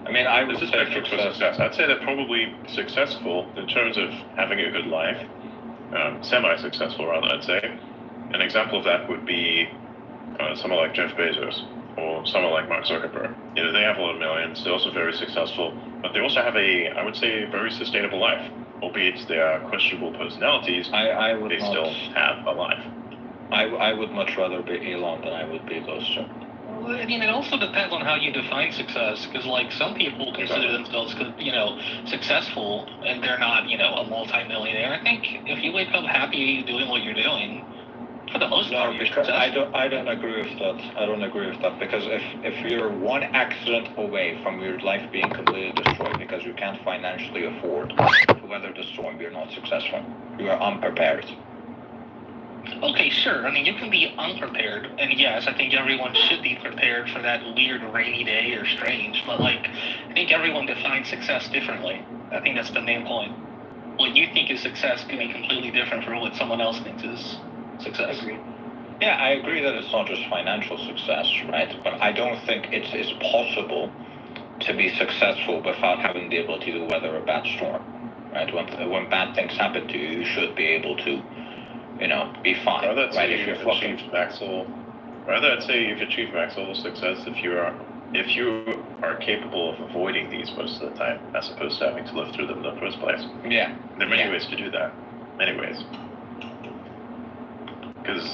I mean, I would There's a say spectrum for success. I'd say they're probably successful in terms of having a good life, semi-successful rather, I'd say. An example of that would be someone like Jeff Bezos or someone like Mark Zuckerberg. You know, they have a lot of millions. They're also very successful, but they also have I would say, a very sustainable life. Albeit they are questionable personalities, they still have a life. I would much rather be Elon than I would be those two. Well, I mean, it also depends on how you define success, because, like, some people consider themselves, successful, and they're not, a multi-millionaire. I think if you wake up happy doing what you're doing, for the most part, you're successful. I don't agree with that. I don't agree with that, because if you're one accident away from your life being completely destroyed because you can't financially afford to weather the storm, you're not successful. You are unprepared. Okay, sure. I mean, you can be unprepared, and yes, I think everyone should be prepared for that weird rainy day or strange, but, I think everyone defines success differently. I think that's the main point. What you think is success can be completely different from what someone else thinks is success. Yeah, I agree that it's not just financial success, right? But I don't think it's possible to be successful without having the ability to weather a bad storm, right? When bad things happen to you, you should be able to be fine, right? If you're fucking Rather, I'd say you've achieved max level success if you are capable of avoiding these most of the time, as opposed to having to live through them in the first place. Yeah. There are many ways to do that. Many ways.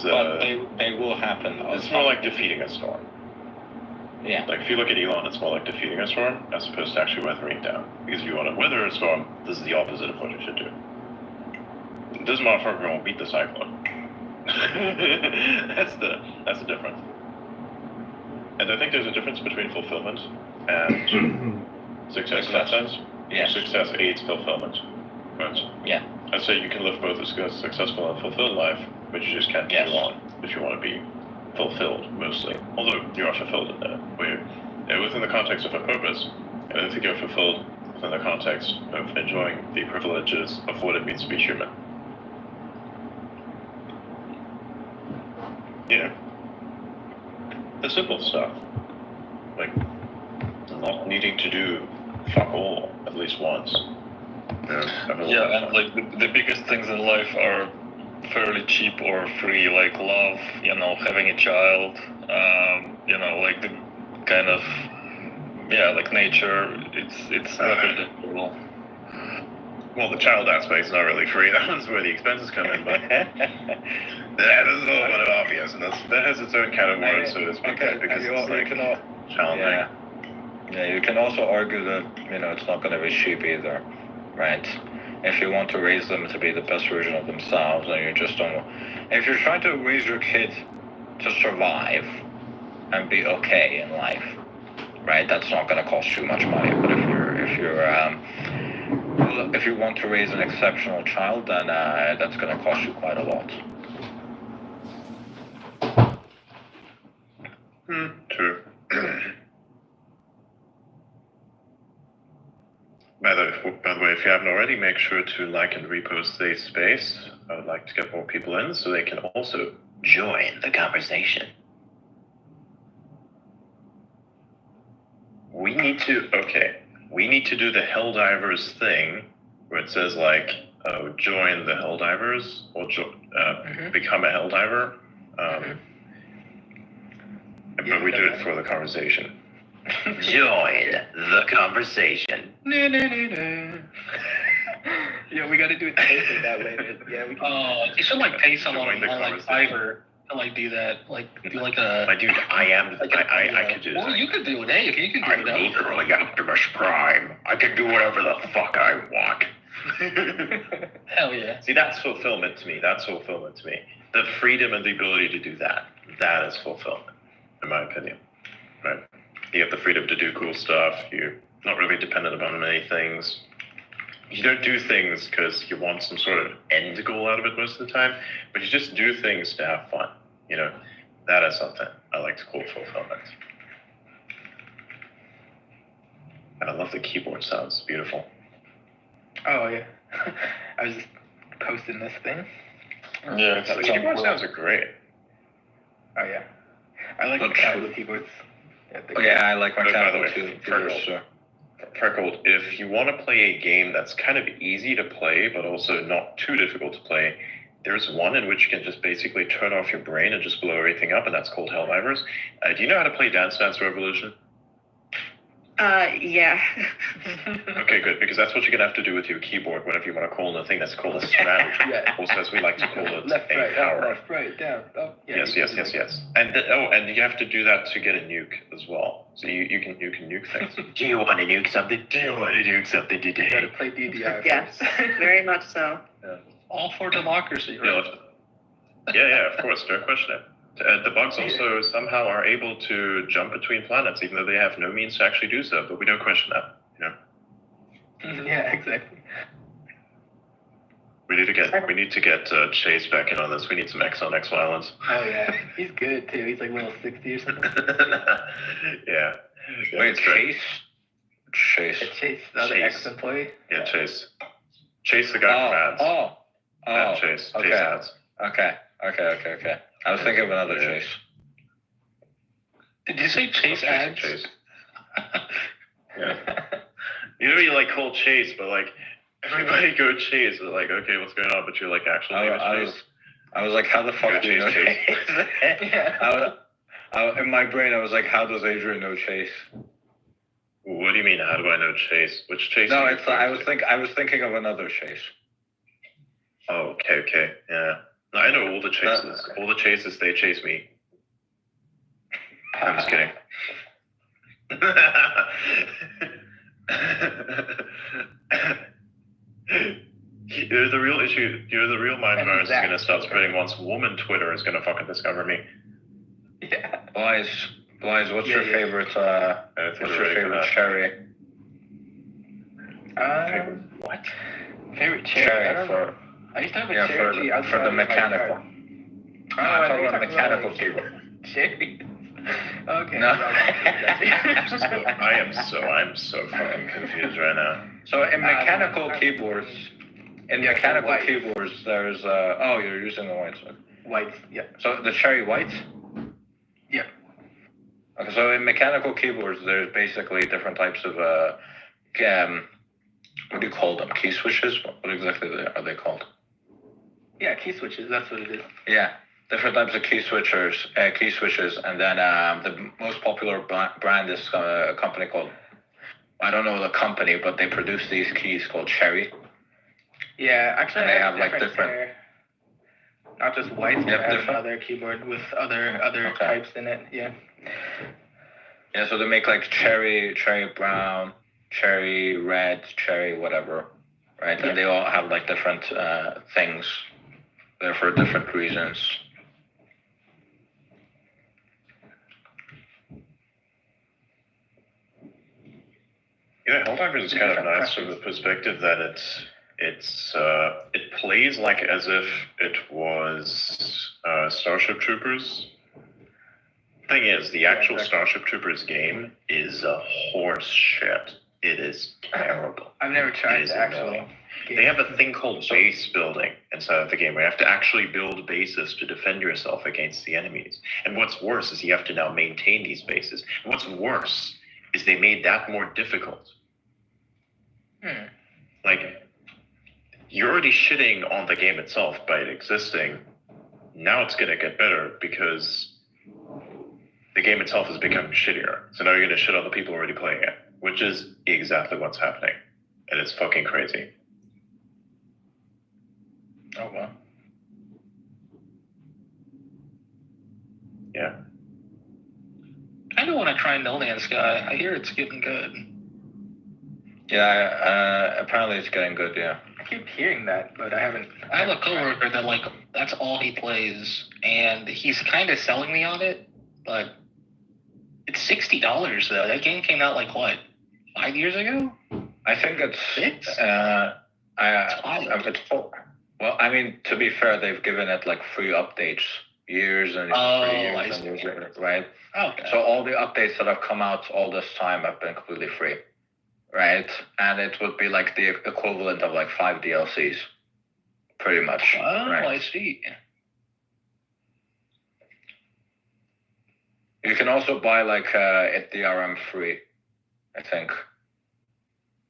But they will happen. It's more like defeating a storm. Yeah. Like, if you look at Elon, it's more like defeating a storm as opposed to actually weathering it down. Because if you want to weather a storm, this is the opposite of what you should do. This motherfucker won't beat the cyclone. That's the difference. And I think there's a difference between fulfillment and success in that sense. Yes. Success aids fulfillment. Right? Yeah. I'd say you can live both a successful and fulfilled life, but you just can't get along if you want to be fulfilled, mostly. Although you are fulfilled in that way. Within the context of a purpose, I don't think you're fulfilled within the context of enjoying the privileges of what it means to be human. The simple stuff, like not needing to do fuck all at least once. And the biggest things in life are fairly cheap or free, like love, having a child, like the kind of, like nature, it's not predictable. Well, the child aspect is not really free. That one's where the expenses come in, but this is a little bit obvious, and that has its own kind of word, so to speak, because it's challenging. Yeah, you can also argue that, it's not going to be cheap either, right? If you want to raise them to be the best version of themselves, and you just don't... If you're trying to raise your kid to survive and be okay in life, right, that's not going to cost you much money. But if you want to raise an exceptional child, then that's going to cost you quite a lot. True. By the way, if you haven't already, make sure to like and repost today's space. I would like to get more people in so they can also join the conversation. We need to do the Helldivers thing where it says join the Helldivers or become a Helldiver. But we do it for the conversation. Join the conversation. Yeah, we got to do it that way. Yeah, we can. You should pay someone on Fiverr to do that. Do a. My dude, I could do that. Well, you could do it. Hey, you can do I'm literally Optimus Prime. I can do whatever the fuck I want. Hell yeah. See, that's fulfillment to me. The freedom and the ability to do that. That is fulfillment, in my opinion. Right? You have the freedom to do cool stuff. You're not really dependent upon many things. You don't do things because you want some sort of end goal out of it most of the time, but you just do things to have fun. That is something I like to call fulfillment. And I love the keyboard sounds. It's beautiful. Oh, yeah. I was just posting this thing. Yeah, the keyboard sounds are great. Oh, yeah. I like mechanical keyboards. I like mechanical too. For girls. Sure. Freckled, if you want to play a game that's kind of easy to play, but also not too difficult to play, there's one in which you can just basically turn off your brain and just blow everything up, and that's called Helldivers. Do you know how to play Dance Dance Revolution? Yeah. Okay, good, because that's what you're going to have to do with your keyboard whenever you want to call in a thing that's called a strategy. Yeah. Also, as we like to call it, Left, a right, power. up, left, right, down, up. Yeah, Yes. And and you have to do that to get a nuke as well. So you can nuke things. Do you want to nuke something? Do you want to nuke something You gotta today? play DDI Yes, very much so. All for democracy, right? Yeah, of course, don't question it. The bugs also somehow are able to jump between planets, even though they have no means to actually do so. But we don't question that. Yeah, exactly. We need to get Chase back in on this. We need some X on X violence. Oh yeah, he's good too. He's like level 60 or something. Yeah. Wait, that's great. Chase. Chase, the other Chase. ex-employee. Yeah, Chase. Chase the guy from ads. Not Chase. okay. Chase ads. Okay. I was thinking of another Yeah. Chase. Did you say Chase Chase and ads? Chase. Yeah. You know, you like call Chase, but like everybody go Chase. They're like, okay, what's going on? But you're like, actually, I was like, how the fuck do you know Chase. Chase? In my brain, I was like, how does Adrian know Chase? What do you mean? How do I know Chase? Which Chase? No, are you I referring was thinking of another Chase. to? Oh, okay, yeah. No, I know all the chases. All the chases, they chase me. I'm just kidding. The real issue, the real mind virus is going to start spreading once woman Twitter is going to fucking discover me. Yeah. Blaze, what's your favorite? What's your favorite cherry? What? Favorite cherry? I don't know. I used to have a cherry for the mechanical. I'm talking about mechanical keyboard. Cherry. Okay. No. I'm so fucking confused right now. So in mechanical keyboards, white. keyboards, there's you're using the white one. White, yeah. So the cherry white. Yeah. Okay, so in mechanical keyboards, there's basically different types of what do you call them? Key switches? What exactly are they called? Yeah, key switches. That's what it is. Yeah, different types of key switches, and then the most popular brand is a company called, I don't know the company, but they produce these keys called Cherry. Yeah, actually, And they have like different. pair. Not just white, but I have different. another keyboard with other types in it. Yeah. Yeah, so they make like cherry brown, cherry red, cherry whatever, right? Yeah. And they all have like different things. They're for different reasons. Yeah, Helldivers is kind of nice from the perspective that it plays like as if it was Starship Troopers. Thing is, the actual Starship Troopers game is a horse shit. It is terrible. I've never tried the actual annoying. game. They have a thing called base building inside of the game where you have to actually build bases to defend yourself against the enemies. And what's worse is you have to now maintain these bases. And what's worse is they made that more difficult. Like, you're already shitting on the game itself by it existing. Now it's going to get better because the game itself is becoming shittier. So now you're going to shit on the people already playing it, which is exactly what's happening. And it's fucking crazy. Oh, well. Yeah. I don't want to try No Man's Sky. I hear it's getting good. Yeah, apparently it's getting good, yeah. I keep hearing that, but I haven't. I have a coworker that like that's all he plays, and he's kind of selling me on it, but it's $60 though. That game came out like what, 5 years ago? I think it's 6? it's full. Well, I mean, to be fair, they've given it like free updates, years and I years see. and years, right? Okay. So all the updates that have come out all this time have been completely free, right? And it would be like the equivalent of like 5 DLCs, pretty much. Oh, right? I see. You can also buy like it DRM free, I think.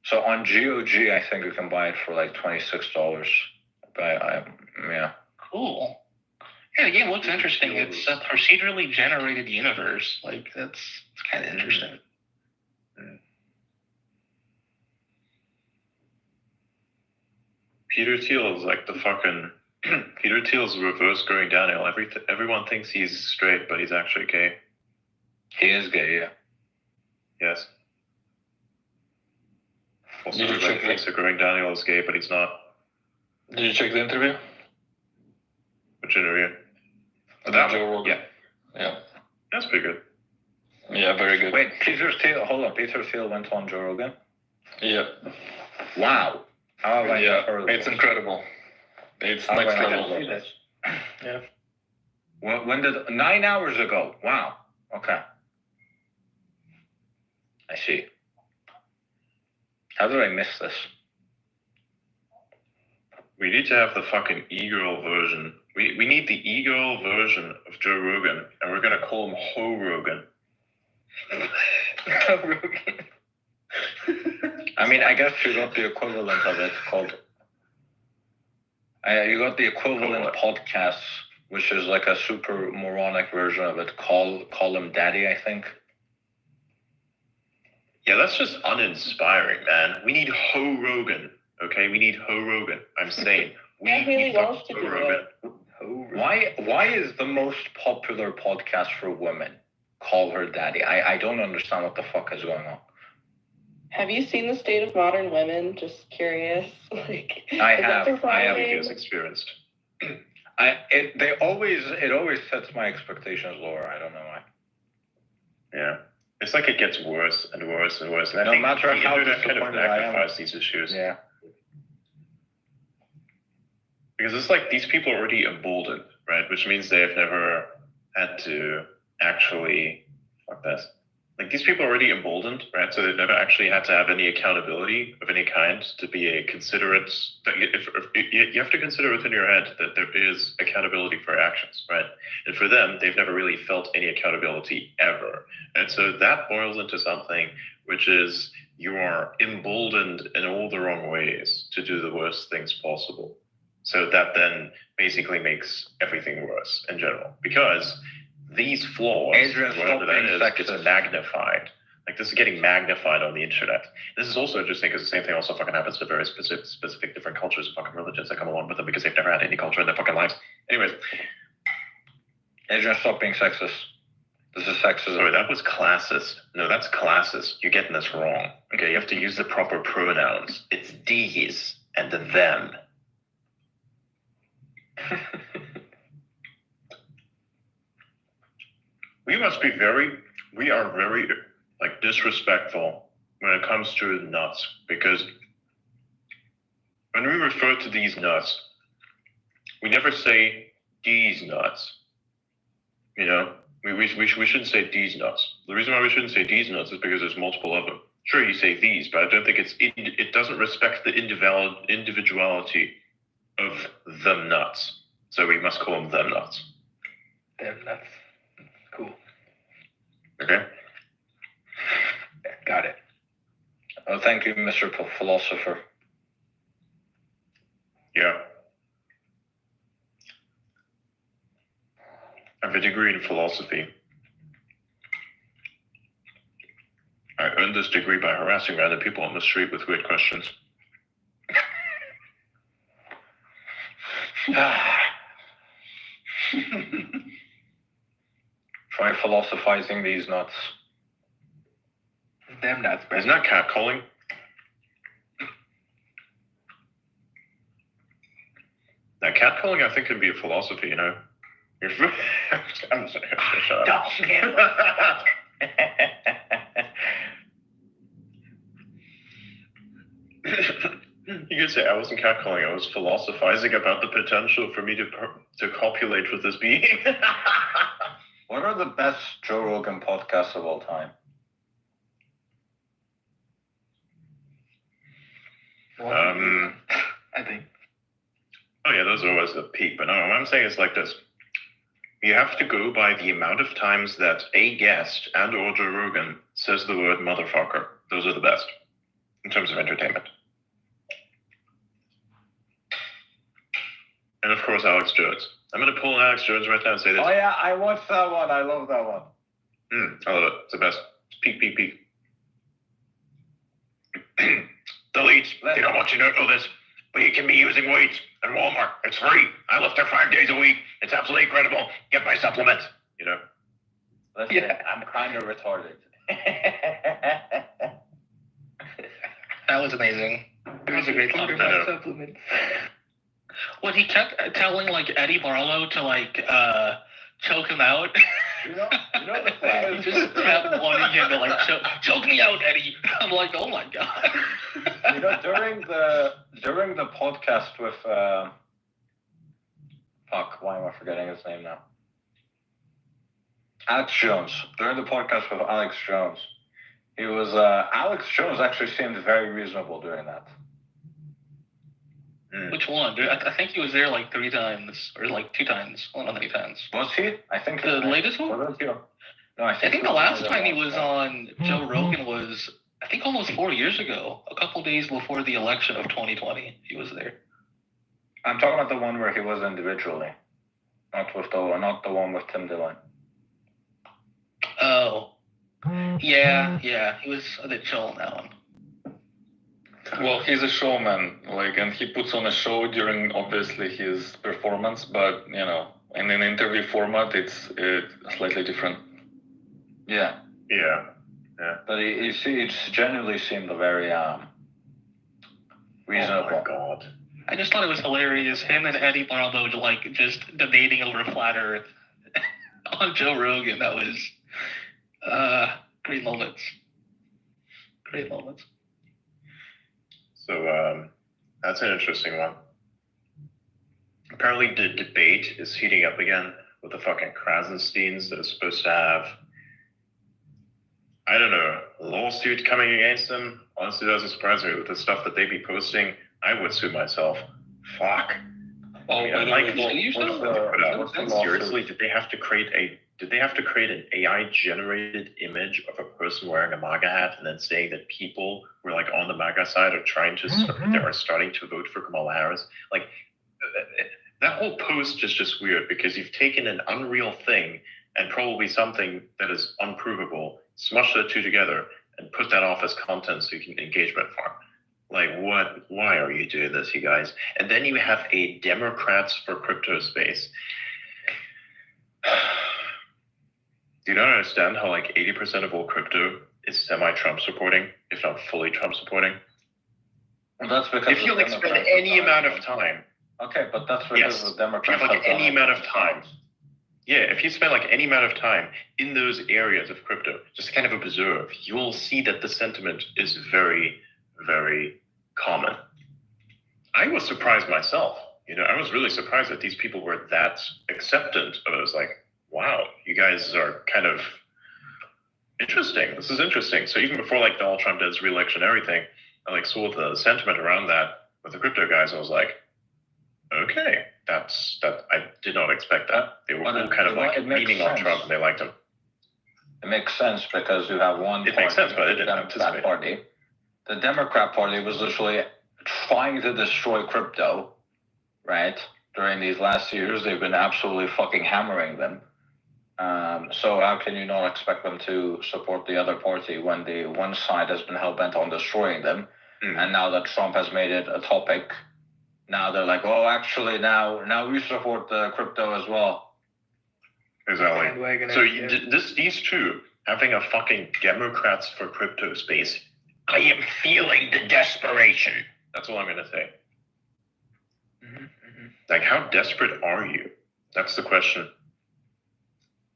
So on GOG, I think you can buy it for like $26. But yeah. Cool. Yeah, the game looks interesting. It's a procedurally generated universe. Like it's kind of interesting. Peter Thiel is like the fucking Peter Thiel's reverse going downhill. Everyone thinks he's straight, but he's actually gay. He is gay, yeah. Yes. Also, Did you everybody check thinks that going downhill is gay, but he's not. Did you check the interview? Which interview? That Joe Rogan. Yeah. Yeah. That's pretty good. Yeah, very good. Wait, Peter Thiel went on Joe Rogan? Yeah. Wow. How have I Yeah, not heard of it's this? incredible. It's How have next I not level. heard of this? Yeah. When did 9 hours ago? Wow. Okay. I see. How did I miss this? We need to have the fucking e-girl version. We need the e-girl version of Joe Rogan, and we're gonna call him Ho Rogan. I mean, I guess you got the equivalent of it called. You got the equivalent podcast, which is like a super moronic version of it. Call him Daddy, I think. Yeah, that's just uninspiring, man. We need Ho Rogan. Okay, we need Ho Rogan. I'm saying we Yeah, Haley need Walsh fucking to Ho do Rogan. Why is the most popular podcast for women Call Her Daddy? I don't understand what the fuck is going on. Have you seen the state of modern women? Just curious. Like, I is that have surprising? Because experienced. It always sets my expectations lower. I don't know why. Yeah. It's like it gets worse and worse and worse. And I No think matter the how internet kind of disappointed I am. magnifies these issues. Yeah. Because it's like these people are already emboldened, right? Which means they've never had to actually, fuck this. Like these people are already emboldened, right? So they've never actually had to have any accountability of any kind to be a considerate. If you have to consider within your head that there is accountability for actions, right? And for them, they've never really felt any accountability ever. And so that boils into something which is you are emboldened in all the wrong ways to do the worst things possible. So that then basically makes everything worse in general because these flaws, Adrian, whatever that is, sexist. gets magnified. Like this is getting magnified on the internet. This is also interesting because the same thing also fucking happens to very specific different cultures and fucking religions that come along with them because they've never had any culture in their fucking lives. Anyways. Adrian, stop being sexist. This is sexism. Sorry, that was classist. No, that's classist. You're getting this wrong. Okay, you have to use the proper pronouns. It's these and the them. We are very like disrespectful when it comes to nuts because when we refer to these nuts, we never say these nuts. You know, we shouldn't say these nuts. The reason why we shouldn't say these nuts is because there's multiple of them. Sure, you say these, but I don't think it doesn't respect the individuality of them nuts. So we must call them them nuts. Them nuts. Cool. Okay. Got it. Oh, thank you, Mr. Philosopher. Yeah. I have a degree in philosophy. I earned this degree by harassing random people on the street with weird questions. Try philosophizing these nuts. Them nuts, bro. Isn't that catcalling? Now, catcalling, I think, can be a philosophy, you know? I'm sorry. Shut up. You could say I wasn't catcalling, I was philosophizing about the potential for me to copulate with this being. What are the best Joe Rogan podcasts of all time? I think. Oh yeah, those are always the peak. But no, what I'm saying is like this. You have to go by the amount of times that a guest and or Joe Rogan says the word motherfucker. Those are the best. in terms of entertainment. And of course, Alex Jones. I'm going to pull Alex Jones right now and say this. Oh yeah, I watched that one. I love that one. I love it. It's the best. Peak, peak, peak. The leads, they don't want you to know this, but you can be using weights at Walmart. It's free. I lift there 5 days a week. It's absolutely incredible. Get my supplements. You know? Listen, Yeah. I'm kind of retarded. That was amazing. It was a great Order content. my supplements. When he kept telling like Eddie Barlow to like choke him out. You know the thing He is, just kept wanting him to like choke me out, Eddie. I'm like, oh my god. you know, during the podcast with why am I forgetting his name now? Alex Jones. During the podcast with Alex Jones, Alex Jones actually seemed very reasonable during that. Which one? Dude, I think he was there like 3 times or like 2 times. I don't know how many times. Was he? I think The latest one? No, I I think the it last was time he last was time. on Joe Rogan was, I think, almost 4 years ago. A couple days before the election of 2020, he was there. I'm talking about the one where he was individually, not the one with Tim Dillon. Oh. Yeah, he was a bit chill on that one. Well, he's a showman, and he puts on a show during obviously his performance, but in an interview format, it's slightly different. Yeah. Yeah. But he genuinely seemed very reasonable. Oh my god. I just thought it was hilarious. Him and Eddie Barlow just debating over flat Earth on Joe Rogan. That was great moments. Great moments. So that's an interesting one. Apparently the debate is heating up again with the fucking Krasensteins that are supposed to have, I don't know, a lawsuit coming against them. Honestly, doesn't surprise me with the stuff that they be posting. I would sue myself. Fuck. Oh, I mean, like, seriously, lawsuit? did they have to create an AI generated image of a person wearing a MAGA hat and then saying that people who are like on the MAGA side are starting to vote for Kamala Harris? Like, that whole post is just weird because you've taken an unreal thing and probably something that is unprovable, smushed the two together, and put that off as content so you can engagement farm. Like, what? Why are you doing this, you guys? And then you have a Democrats for Crypto space. Do you not understand how like 80% of all crypto is semi-Trump supporting, if not fully Trump supporting? And that's because If you like spend any amount of time. Okay, but that's because the Democrats have like have any done amount it. of time. Yeah, if you spend like any amount of time in those areas of crypto, just kind of observe, you'll see that the sentiment is very, very common. I was surprised myself. I was really surprised that these people were that acceptant of it. I was like, wow, you guys are kind of interesting. This is interesting. So even before like Donald Trump did his re-election and everything, I like saw the sentiment around that with the crypto guys. I was like, okay, that I did not expect that. They were all kind of like leaning on Trump and they liked him. It makes sense because you have one. It makes sense, but I didn't Democrat anticipate. Party. The Democrat Party was literally trying to destroy crypto, right? During these last years, they've been absolutely fucking hammering them. So how can you not expect them to support the other party when the one side has been hell-bent on destroying them? And now that Trump has made it a topic, now they're like, oh, actually, now we support the crypto as well. Exactly. So these two having a fucking Democrats for Crypto space, I am feeling the desperation. That's all I'm going to say. Like, how desperate are you? That's the question.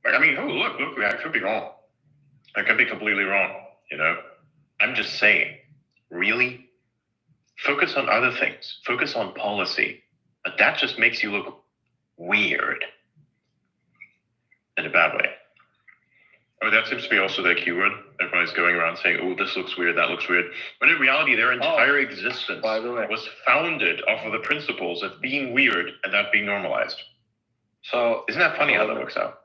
Like, I mean, look, I could be wrong. I could be completely wrong, I'm just saying, really? Focus on other things. Focus on policy. But that just makes you look weird. In a bad way. Oh, that seems to be also their keyword. Everybody's going around saying, oh, this looks weird, that looks weird. But in reality, their entire existence was founded off of the principles of being weird and that being normalized. So isn't that funny how that works out?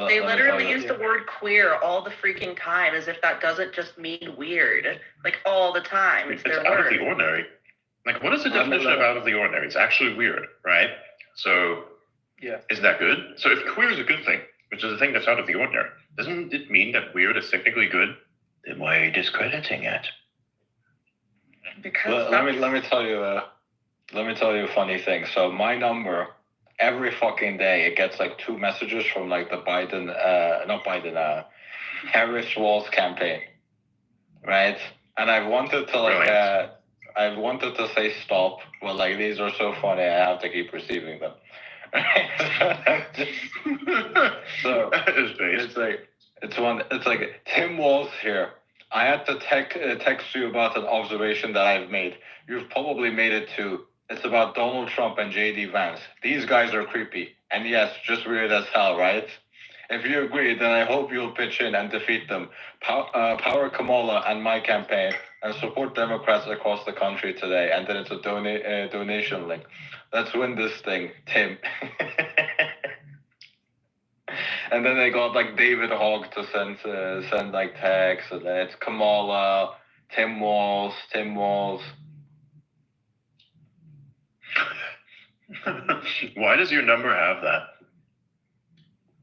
They let me literally tell you. use the word queer all the freaking time, as if that doesn't just mean weird. Like, all the time. It's their out word. of the ordinary. Like, what is the Let me- definition of out of the ordinary? It's actually weird, right? So, Yeah. isn't that good? So if queer is a good thing, which is a thing that's out of the ordinary, doesn't it mean that weird is technically good? Then why are you discrediting it? Because Let me tell you a funny thing. So my number, every fucking day, it gets like 2 messages from like the Harris Walls campaign, right? And I wanted to I wanted to say stop, but like these are so funny, I have to keep receiving them. So it's like Tim Walls here. I had to text you about an observation that I've made. You've probably made it too. It's about Donald Trump and JD Vance. These guys are creepy. And yes, just weird as hell, right? If you agree, then I hope you'll pitch in and defeat them. Power Kamala and my campaign and support Democrats across the country today. And then it's a donation link. Let's win this thing, Tim. And then they got like David Hogg to send like text, and then it's Kamala, Tim Walls. Why does your number have that?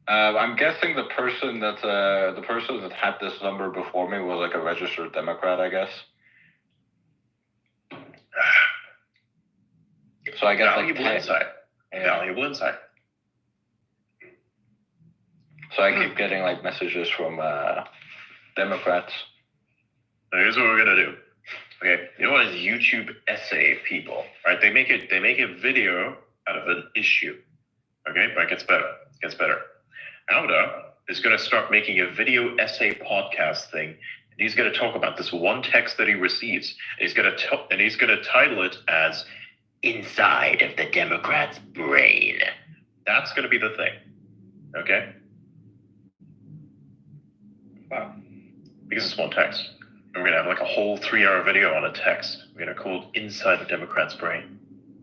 I'm guessing the person that had this number before me was like a registered Democrat, I guess. So I guess Valuable insight. Valuable insight. So I keep getting like messages from Democrats. Here's what we're gonna do. Okay, you know what is YouTube essay people, right? They make a video out of an issue. Okay, but it gets better. Auda is gonna start making a video essay podcast thing, and he's gonna talk about this one text that he receives. And he's gonna title it as "Inside of the Democrat's Brain." That's gonna be the thing. Okay. Wow. Because it's one text. And we're gonna have like a whole 3-hour video on a text. We're gonna call it "Inside the Democrat's Brain."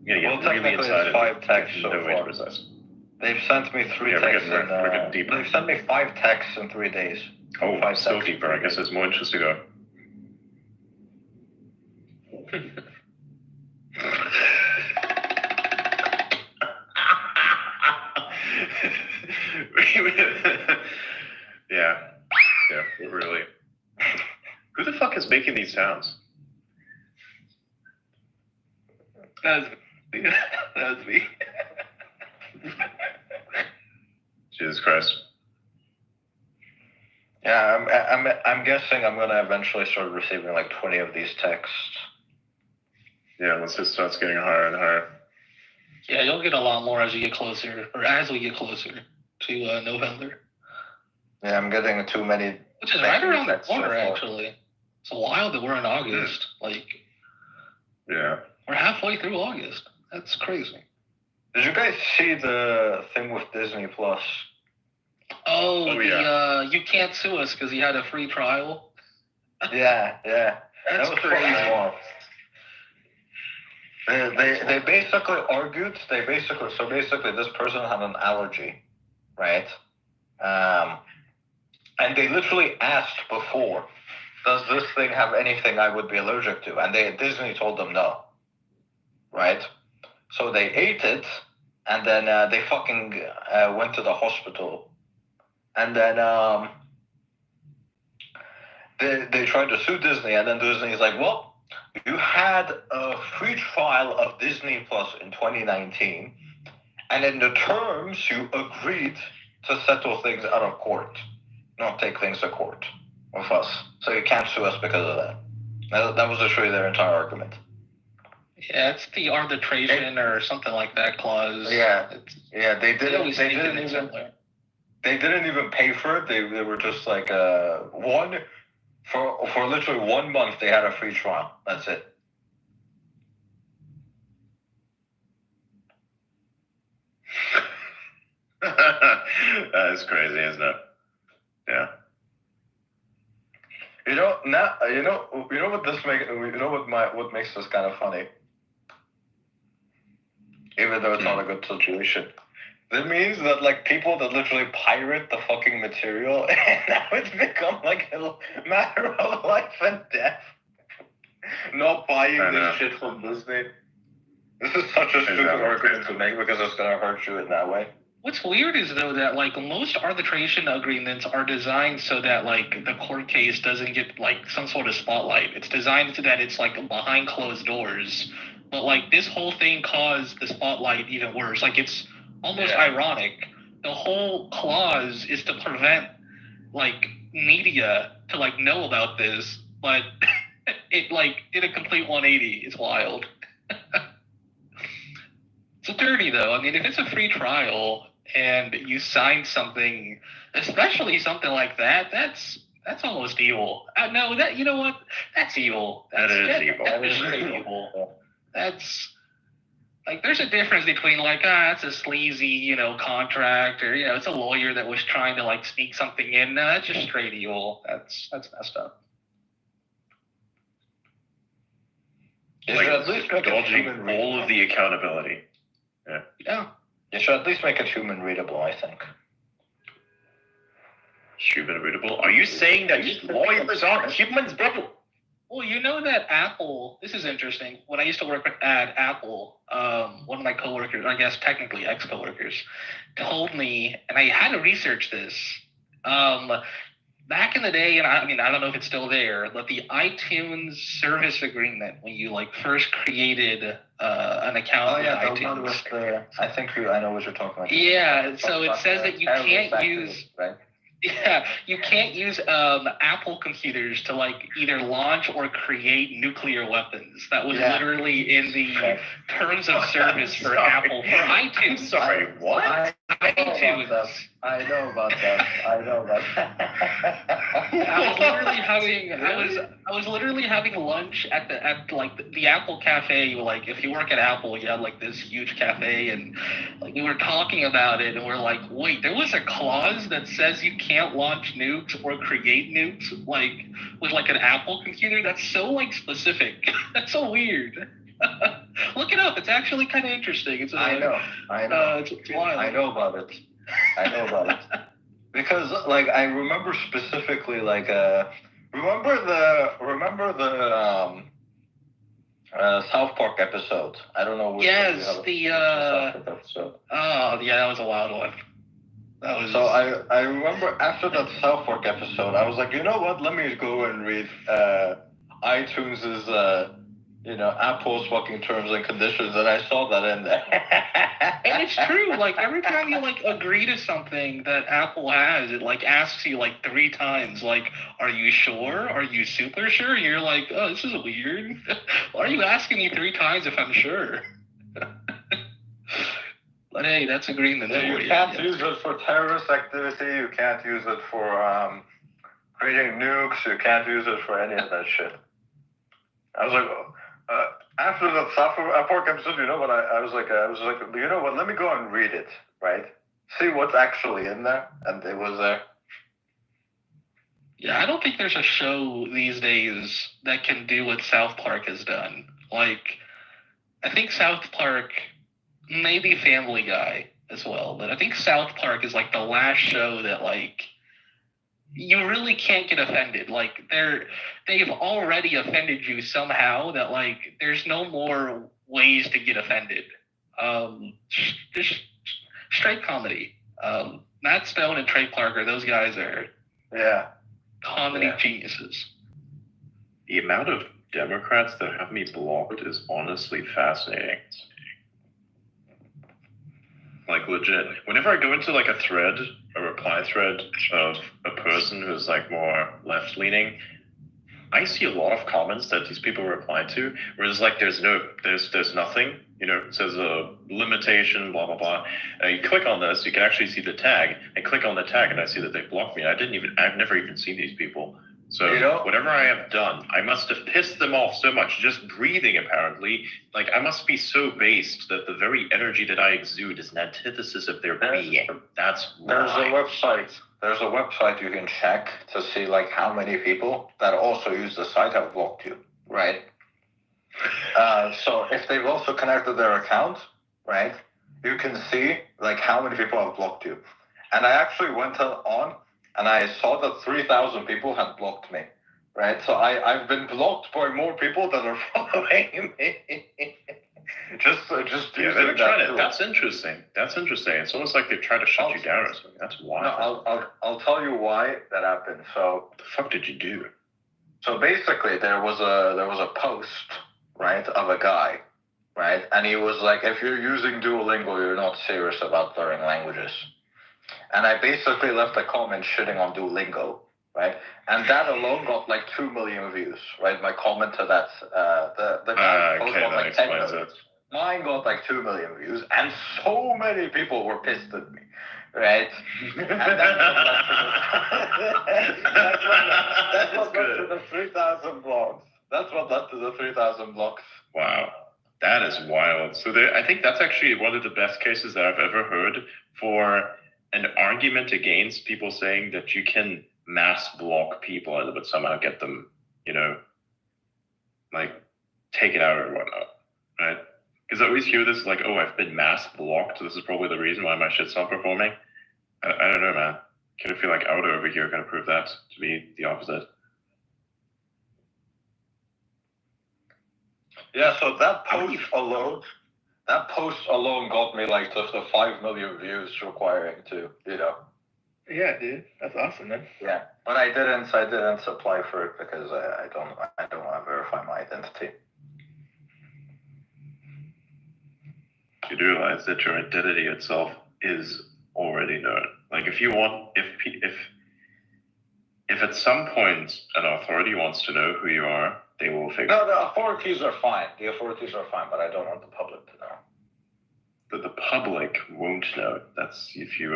We're gonna get really inside it's 5 texts so no way to far. precise. They've sent me 3 texts. We're getting deeper. They've sent me 5 texts in 3 days. Oh, 5 still texts. deeper. I guess there's more interest to go. Yeah, really. Who the fuck is making these sounds? That was me. Jesus Christ. Yeah, I'm guessing I'm gonna eventually start receiving like 20 of these texts. Yeah, once it starts getting higher and higher. Yeah, you'll get a lot more as you get closer, or as we get closer to November. Yeah, I'm getting too many. Which is right around the texts so corner, far. actually. It's wild that we're in August. Like, Yeah. we're halfway through August. That's crazy. Did you guys see the thing with Disney Plus? Oh, yeah. You can't sue us because you had a free trial. Yeah. That's That was crazy. fucking wild. They basically argued. So basically, this person had an allergy, right? And they literally asked before, does this thing have anything I would be allergic to? And Disney told them no, right? So they ate it, and then they fucking went to the hospital, and then they tried to sue Disney, and then Disney's like, well, you had a free trial of Disney Plus in 2019, and in the terms you agreed to settle things out of court, not take things to court with us. So you can't sue us because of that. That was literally their entire argument. Yeah, it's the arbitration or something like that clause. Yeah, they They didn't. always They sneak it didn't in even. somewhere. They didn't even pay for it. They were just like for literally 1 month they had a free trial. That's it. That is crazy, isn't it? Yeah. You know what makes this kind of funny, even though it's not a good situation. That means that like people that literally pirate the fucking material, and now it's become like a matter of life and death. Not buying this shit from Disney. This is such a stupid argument to make because it's gonna hurt you in that way. What's weird is though that like most arbitration agreements are designed so that like the court case doesn't get like some sort of spotlight. It's designed so that it's like behind closed doors. But like this whole thing caused the spotlight even worse. Like it's almost ironic. The whole clause is to prevent like media to like know about this, but it like did a complete 180. It's wild. It's dirty though. I mean, if it's a free trial and you sign something, especially something like that, that's almost evil. No, that you know what? That's evil. That is evil. That is evil. That's like there's a difference between like that's a sleazy contract, or it's a lawyer that was trying to like sneak something in. No, that's just straight evil. That's messed up. Like at least dodging all of the accountability. Yeah. You should at least make it human readable, I think. Human readable? Are you saying that lawyers aren't humans, bro? Well, you know that Apple, this is interesting. When I used to work at Apple, one of my coworkers, I guess technically ex-coworkers, told me, and I had to research this, back in the day, and I mean, I don't know if it's still there, but the iTunes service agreement, when you like first created an account with iTunes. I think I know what you're talking about. Yeah, so it says that you can't use... Right? Yeah, you can't use Apple computers to like either launch or create nuclear weapons. That was literally in the terms of service for Apple for iTunes. Sorry, what? iTunes. I know about that. I was literally having lunch at the Apple cafe. Like if you work at Apple, you have like this huge cafe, and like we were talking about it, and we're like, wait, there was a clause that says you can't launch nukes or create nukes like with like an Apple computer. That's so like specific. That's so weird. Look it up. It's actually kind of interesting. I know. It's wild. I know about it. Because like I remember specifically like remember the South Park episode. I don't know which South Park episode. Oh yeah, that was a wild one. So I remember after that South Park episode, I was like, you know what? Let me go and read iTunes's Apple's fucking terms and conditions, and I saw that in there. And it's true. Like every time you like agree to something that Apple has, it like asks you like 3 times, like, "Are you sure? Are you super sure?" And you're like, "Oh, this is weird. Why are you asking me 3 times if I'm sure?" But hey, that's agreement. You can't use it for terrorist activity. You can't use it for creating nukes. You can't use it for any of that shit. I was like, after the South Park episode, you know what? I was like, you know what? Let me go and read it, right? See what's actually in there, and it was there. Yeah, I don't think there's a show these days that can do what South Park has done. Like, I think South Park, maybe Family Guy as well, but I think South Park is like the last show that like you really can't get offended. Like they've already offended you somehow that like there's no more ways to get offended. Just straight comedy. Matt Stone and Trey Parker, those guys are comedy geniuses. The amount of Democrats that have me blocked is honestly fascinating. Like legit, whenever I go into like a thread, a reply thread of a person who's like more left-leaning, I see a lot of comments that these people reply to where it's like there's nothing, it says a limitation, blah blah blah. And you click on this, you can actually see the tag. I click on the tag and I see that they blocked me. I've never even seen these people. So whatever I have done, I must have pissed them off so much, just breathing apparently. Like I must be so based that the very energy that I exude is an antithesis of their being. There's a website you can check to see like how many people that also use the site have blocked you, right? So if they've also connected their account, right, you can see like how many people have blocked you. And I actually went on and I saw that 3,000 people had blocked me. Right? So I've been blocked by more people than are following me. just Yeah, they were trying to. That's interesting. That's interesting. It's almost like they try to shut you down or something. That's wild. No, I'll tell you why that happened. So what the fuck did you do? So basically, there was a post, right, of a guy, right, and he was like, if you're using Duolingo, you're not serious about learning languages. And I basically left a comment shitting on Duolingo, right, and that alone got like 2 million views, right. My comment to that, the guy post got like 10 million. Mine got like 2 million views, and so many people were pissed at me. Right? And that's what led to the 3,000 blocks. That's what led to the 3,000 blocks. Wow. That is wild. So I think that's actually one of the best cases that I've ever heard for an argument against people saying that you can mass block people and but somehow get them, like take it out or whatnot. Right? Because I always hear this like, oh, I've been mass blocked. This is probably the reason why my shit's not performing. I don't know, man. Kind of feel like Auto over here kind of proved that to be the opposite. Yeah, so that post alone got me like the 5 million views requiring to, Yeah, dude, that's awesome, man. Yeah, but I didn't apply for it because I don't want to verify my identity. You do realize that your identity itself is already known. Like if you want, if at some point an authority wants to know who you are, they will figure. No, the authorities are fine. But I don't want the public to know. But the public won't know. That's if you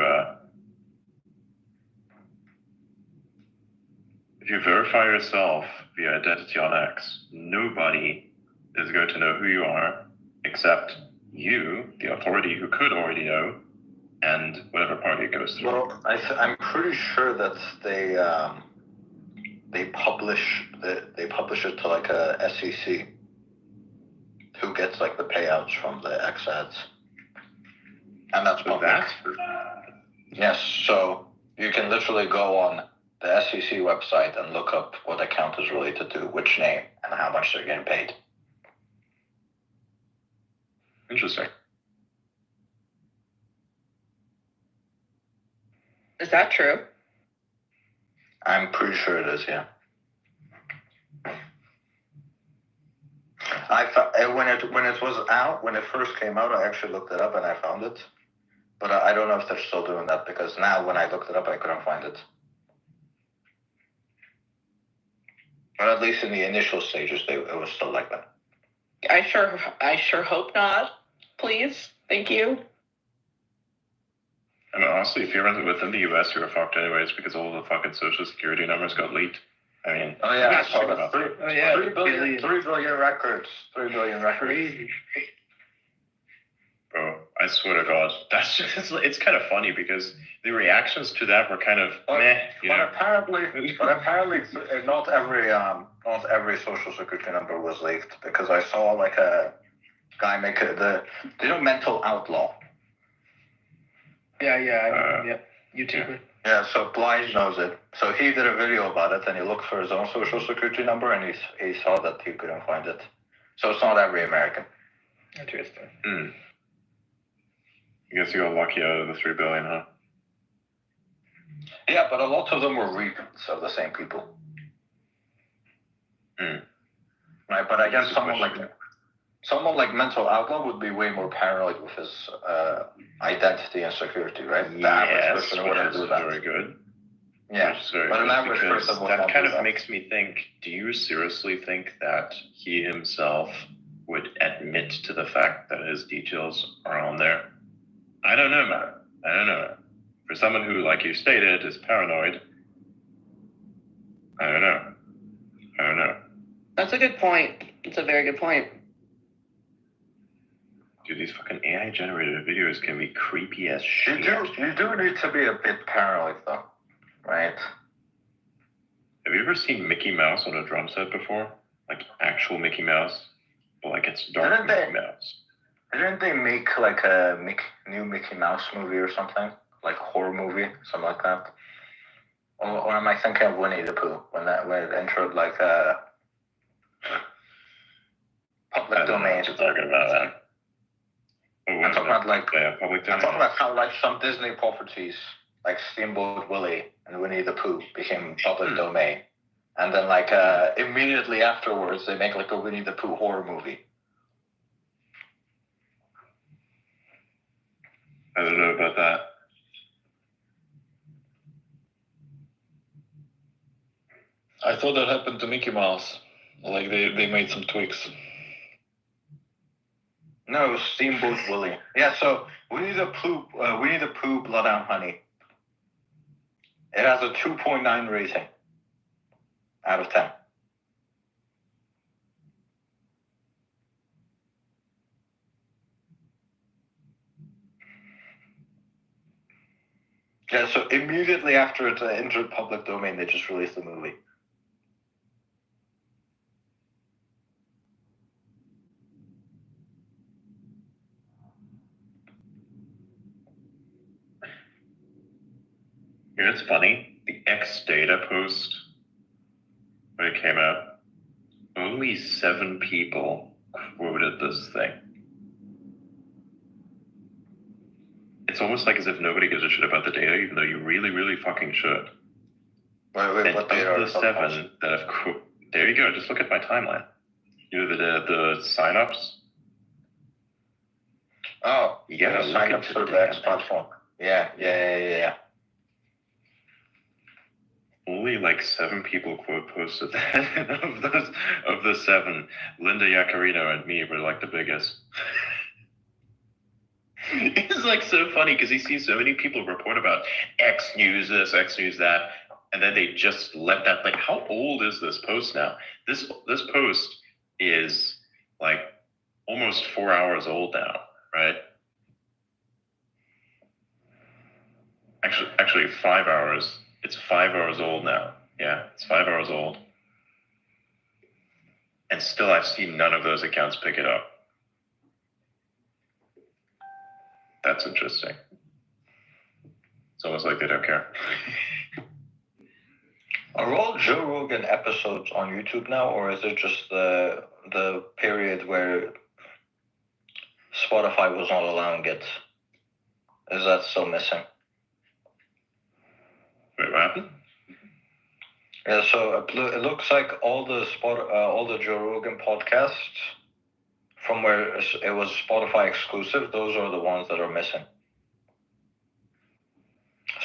verify yourself via identity on X, nobody is going to know who you are except you, the authority who could already know, and whatever party it goes through. Well, I'm pretty sure that they publish it to like a SEC, who gets like the payouts from the X ads, and that's public. Yes, so you can literally go on the SEC website and look up what account is related to which name and how much they're getting paid. Interesting. Is that true? I'm pretty sure it is, yeah. When it first came out, I actually looked it up and I found it. But I don't know if they're still doing that because now when I looked it up, I couldn't find it. But at least in the initial stages, it was still like that. I sure hope not. Please, thank you. I mean, honestly, if you're within the U.S., you're fucked anyways because all the fucking social security numbers got leaked. I mean, oh yeah, I saw that. 3 billion records. 3 billion records. Crazy. Bro, I swear to God, that's just, it's kind of funny because the reactions to that were kind of meh. But apparently, not every social security number was leaked because I saw like a guy make mental outlaw. Yeah, YouTuber. Yeah, so Blige knows it. So he did a video about it and he looked for his own social security number and he saw that he couldn't find it. So it's not every American. Interesting. I guess you got lucky out of the 3 billion, huh? Yeah, but a lot of them were repeats of the same people. Right, but I guess someone like Mental Outlaw would be way more paranoid with his identity and security, right? The average person wouldn't do that. Very good. Yeah, but an average person would that kind of makes me think, do you seriously think that he himself would admit to the fact that his details are on there? I don't know, man. I don't know. For someone who, like you stated, is paranoid, I don't know. That's a good point. It's a very good point. Dude, these fucking AI-generated videos can be creepy as shit. You do need to be a bit paranoid, though, right? Have you ever seen Mickey Mouse on a drum set before? Like actual Mickey Mouse? But like it's dark Mickey Mouse. Didn't they make like a new Mickey Mouse movie or something? Like a horror movie, something like that? Or am I thinking of Winnie the Pooh when it entered like public domain? What you're talking about that. I'm talking about like public domain. I'm talking about how like some Disney properties like Steamboat Willie and Winnie the Pooh became public domain, and then like immediately afterwards they make like a Winnie the Pooh horror movie. I don't know about that. I thought that happened to Mickey Mouse. Like they made some tweaks. No, it was Steamboat Willie. Yeah, so Winnie the Pooh, Blood and Honey. It has a 2.9 rating out of 10. Yeah, so immediately after it entered public domain, they just released the movie. You know, it's funny. The X data post, when it came out, only 7 people quoted this thing. It's almost like as if nobody gives a shit about the data, even though you really, really fucking should. Wait, And what data of are the 7 that have there you go. Just look at my timeline. You know the signups. Oh, Yeah, sign up for the X platform. Yeah. Only like 7 people posted that. of the 7, Linda Yaccarino and me were like the biggest. It's like so funny because you see so many people report about X news this, X news that, and then they just let that. Like, how old is this post now? This post is like almost 4 hours old now, right? Actually 5 hours. It's 5 hours old now. Yeah, it's 5 hours old. And still I've seen none of those accounts pick it up. That's interesting. It's almost like they don't care. Are all Joe Rogan episodes on YouTube now, or is it just the period where Spotify was not allowing it? Is that still missing? Wait, what happened? Yeah, so it looks like all the Joe Rogan podcasts from where it was Spotify exclusive, those are the ones that are missing.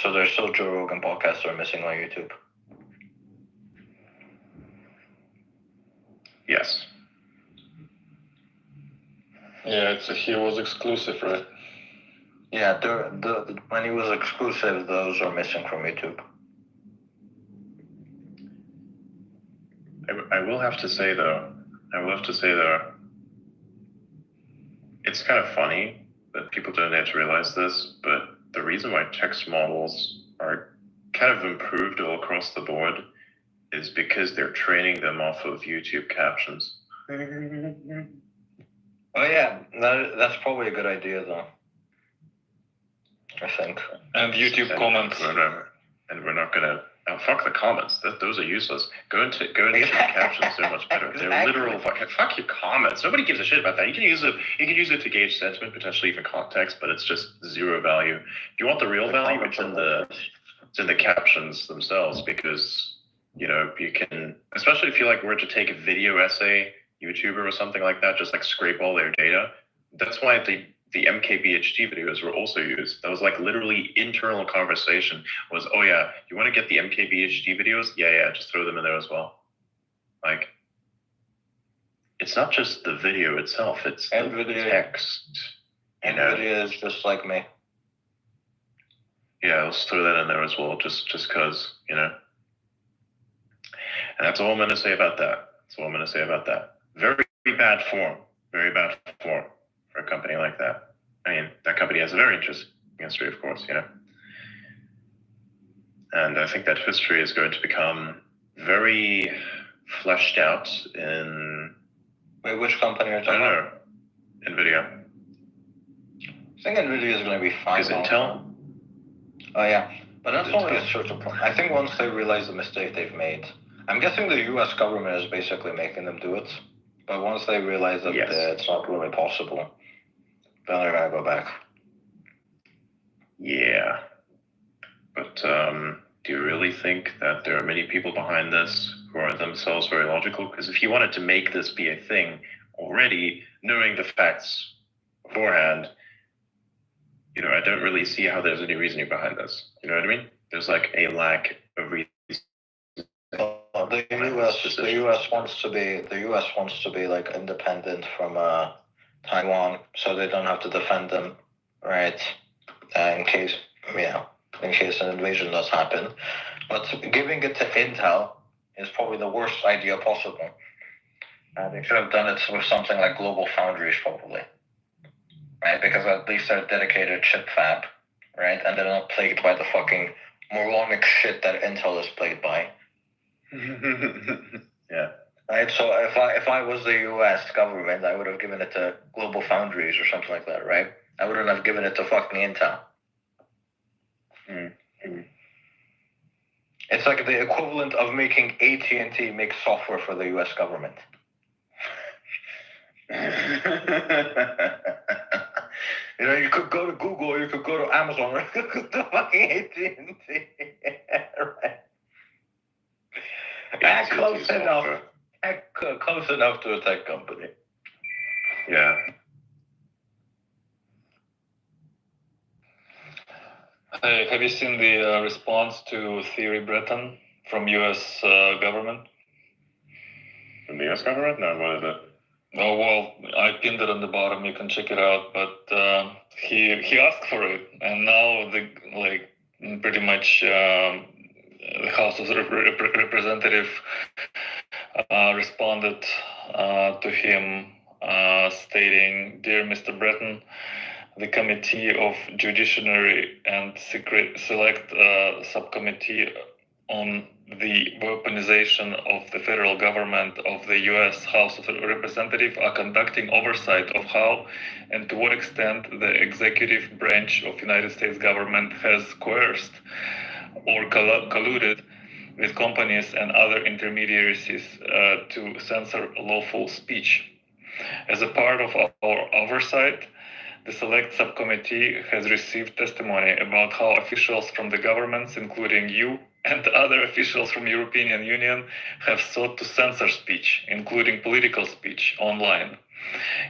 So there's still Joe Rogan podcasts that are missing on YouTube. Yes. Yeah, he was exclusive, right? Yeah, when he was exclusive, those are missing from YouTube. I will have to say though, it's kind of funny that people don't yet realize this, but the reason why text models are kind of improved all across the board is because they're training them off of YouTube captions. Oh yeah, that's probably a good idea though. I think. And YouTube comments. And we're not gonna fuck the comments. Those are useless. Go into captions. They're much better. They're literal fuck your comments. Nobody gives a shit about that. You can use it to gauge sentiment, potentially even context, but it's just zero value. If you want the real value, it's in the captions themselves, because you can, especially if you were to take a video essay YouTuber or something like that, just scrape all their data. That's why the MKBHD videos were also used. That was literally internal conversation was, oh yeah, you want to get the MKBHD videos? Yeah, just throw them in there as well. It's not just the video itself, it's the text. NVIDIA is just like me. Yeah, let's throw that in there as well, just cause, And that's all I'm going to say about that. Very bad form for a company like that. I mean, that company has a very interesting history, of course, And I think that history is going to become very fleshed out in... Wait, which company are you talking about? I don't know. NVIDIA. think Nvidia is going to be fine. Is Intel? Oh yeah, but that's Intel. only a certain point. I think once they realize the mistake they've made, I'm guessing the U.S. government is basically making them do it. But once they realize that Yes. it's not really possible, then they're going to go back. Yeah. But do you really think that there are many people behind this who are themselves very logical? Because if you wanted to make this be a thing already, knowing the facts beforehand, I don't really see how there's any reasoning behind this. You know what I mean? There's like a lack of reason. The U.S. wants to be like independent from Taiwan, so they don't have to defend them, right? In case an invasion does happen. But giving it to Intel is probably the worst idea possible. They should have done it with something like Global Foundries, probably, right? Because at least they're a dedicated chip fab, right? And they're not plagued by the fucking moronic shit that Intel is plagued by. Yeah. Right. So if I was the U.S. government, I would have given it to Global Foundries or something like that, right? I wouldn't have given it to fucking Intel. Mm-hmm. It's like the equivalent of making AT&T make software for the U.S. government. You could go to Google, or you could go to Amazon, or you could go to fucking AT&T. Right? Close enough. Close enough to a tech company. Yeah. Have you seen the response to Thierry Breton from U.S. government? From the U.S. government? No, what is it? Oh well, I pinned it on the bottom. You can check it out. But he asked for it, and now pretty much the House of Representatives responded to him, stating, "Dear Mr. Breton, the Committee of Judiciary and Select Subcommittee on the Weaponization of the Federal Government of the U.S. House of Representatives are conducting oversight of how and to what extent the executive branch of United States government has coerced or colluded with companies and other intermediaries to censor lawful speech. As a part of our oversight, the Select Subcommittee has received testimony about how officials from the governments, including you and other officials from European Union, have sought to censor speech, including political speech, online.